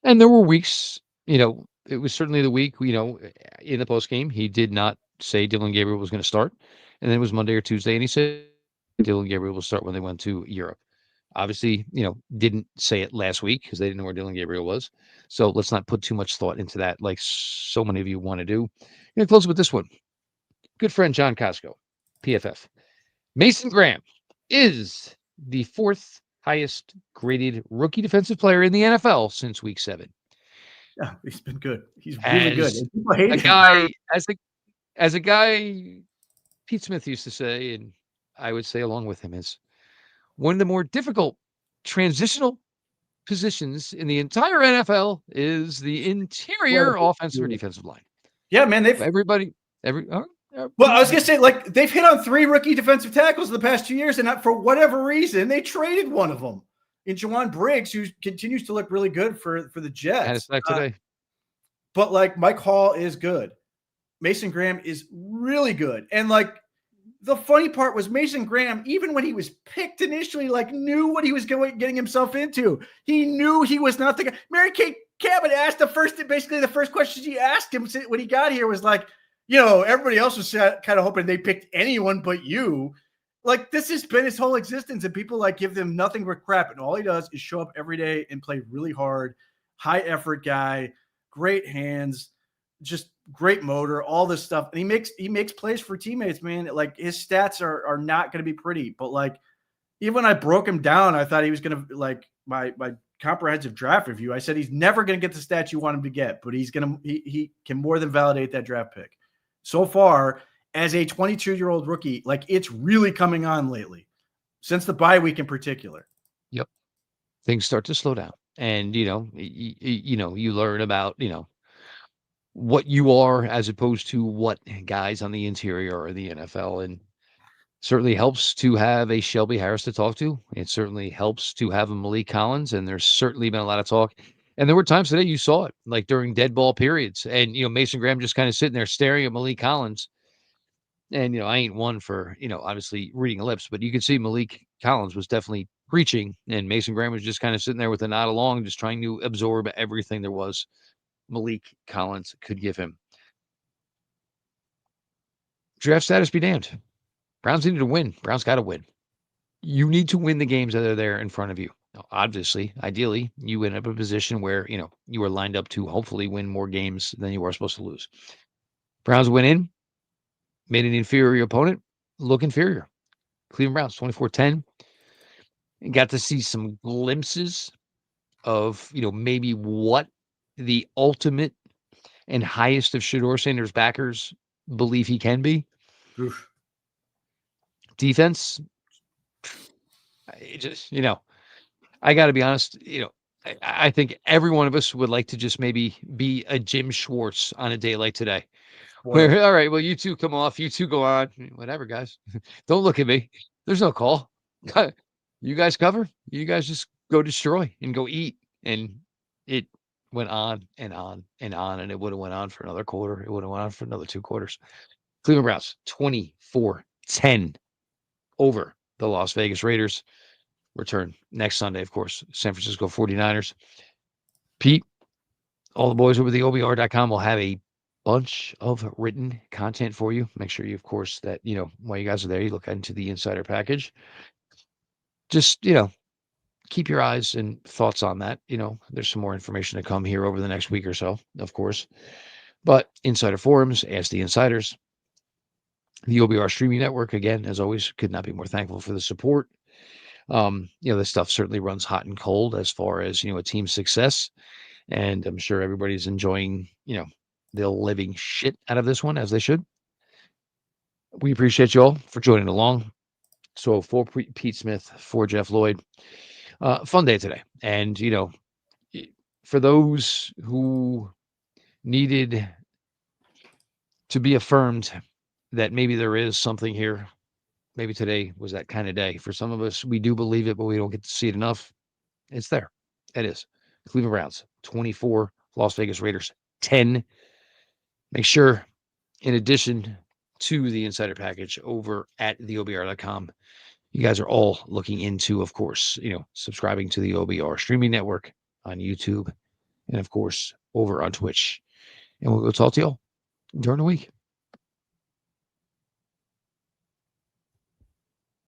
And there were weeks, it was certainly the week, in the post game, he did not say Dylan Gabriel was going to start. And then it was Monday or Tuesday, and he said Dylan Gabriel will start when they went to Europe. Obviously, didn't say it last week because they didn't know where Dylan Gabriel was. So let's not put too much thought into that, like so many of you want to do. I'm going to close with this one. Good friend John Costco, PFF. Mason Graham is the 4th highest graded rookie defensive player in the NFL since week 7. Yeah, he's been good. He's really good. As a guy, Pete Smith used to say, and I would say along with him, is one of the more difficult transitional positions in the entire NFL is the interior offensive or defensive line. Yeah, man. Well, I was going to say, like, they've hit on 3 rookie defensive tackles in the past 2 years, and for whatever reason, they traded one of them in Jawan Briggs, who continues to look really good for the Jets. And it's back today. But, like, Mike Hall is good. Mason Graham is really good. And like the funny part was Mason Graham, even when he was picked initially, like knew what he was getting himself into. He knew he was not the guy. Mary Kay Cabot asked basically the first question she asked him when he got here was like, everybody else was kind of hoping they picked anyone but you. Like, this has been his whole existence, and people like give them nothing but crap. And all he does is show up every day and play really hard, high effort guy, great hands, just great motor, all this stuff. And he makes plays for teammates, man. Like, his stats are not going to be pretty, but like, even when I broke him down, I thought he was going to, like, my comprehensive draft review, I said he's never going to get the stats you want him to get, but he can more than validate that draft pick. So far, as a 22-year-old rookie, like, it's really coming on lately, since the bye week in particular. Yep. Things start to slow down. And, you learn about, what you are as opposed to what guys on the interior are in the NFL. And certainly helps to have a Shelby Harris to talk to. It certainly helps to have a Malik Collins. And there's certainly been a lot of talk. And there were times today you saw it, like during dead ball periods. And, Mason Graham just kind of sitting there staring at Malik Collins. And, I ain't one for, obviously reading lips, but you could see Malik Collins was definitely preaching. And Mason Graham was just kind of sitting there with a nod along, just trying to absorb everything there was Malik Collins could give him. Draft status be damned. Browns needed to win. Browns got to win. You need to win the games that are there in front of you. Now, obviously, ideally, you end up in a position where, you are lined up to hopefully win more games than you are supposed to lose. Browns went in, made an inferior opponent look inferior. Cleveland Browns, 24-10. And got to see some glimpses of, maybe what the ultimate and highest of Shedeur Sanders backers believe he can be. Oof. Defense, I got to be honest, I think every one of us would like to just maybe be a Jim Schwartz on a day like today. Where, all right, well, you two come off, you two go on, whatever, guys. Don't look at me. There's no call. You guys cover. You guys just go destroy and go eat. And it went on and on and on, and it would have went on for another quarter. It would have went on for another 2 quarters. Cleveland Browns, 24-10 over the Las Vegas Raiders. Return next Sunday, of course, San Francisco 49ers. Pete, all the boys over the OBR.com will have a bunch of written content for you. Make sure you, of course, that, while you guys are there, you look into the insider package. Just, keep your eyes and thoughts on that. There's some more information to come here over the next week or so, of course. But insider forums, ask the insiders. The OBR streaming network, again, as always, could not be more thankful for the support. This stuff certainly runs hot and cold as far as, a team's success. And I'm sure everybody's enjoying, the living shit out of this one, as they should. We appreciate you all for joining along. So for Pete Smith, for Jeff Lloyd, fun day today. And, for those who needed to be affirmed that maybe there is something here, maybe today was that kind of day. For some of us, we do believe it, but we don't get to see it enough. It's there. It is. Cleveland Browns, 24, Las Vegas Raiders, 10. Make sure, in addition to the insider package over at theobr.com, you guys are all looking into, of course, subscribing to the OBR streaming network on YouTube and, of course, over on Twitch. And we'll talk to y'all during the week.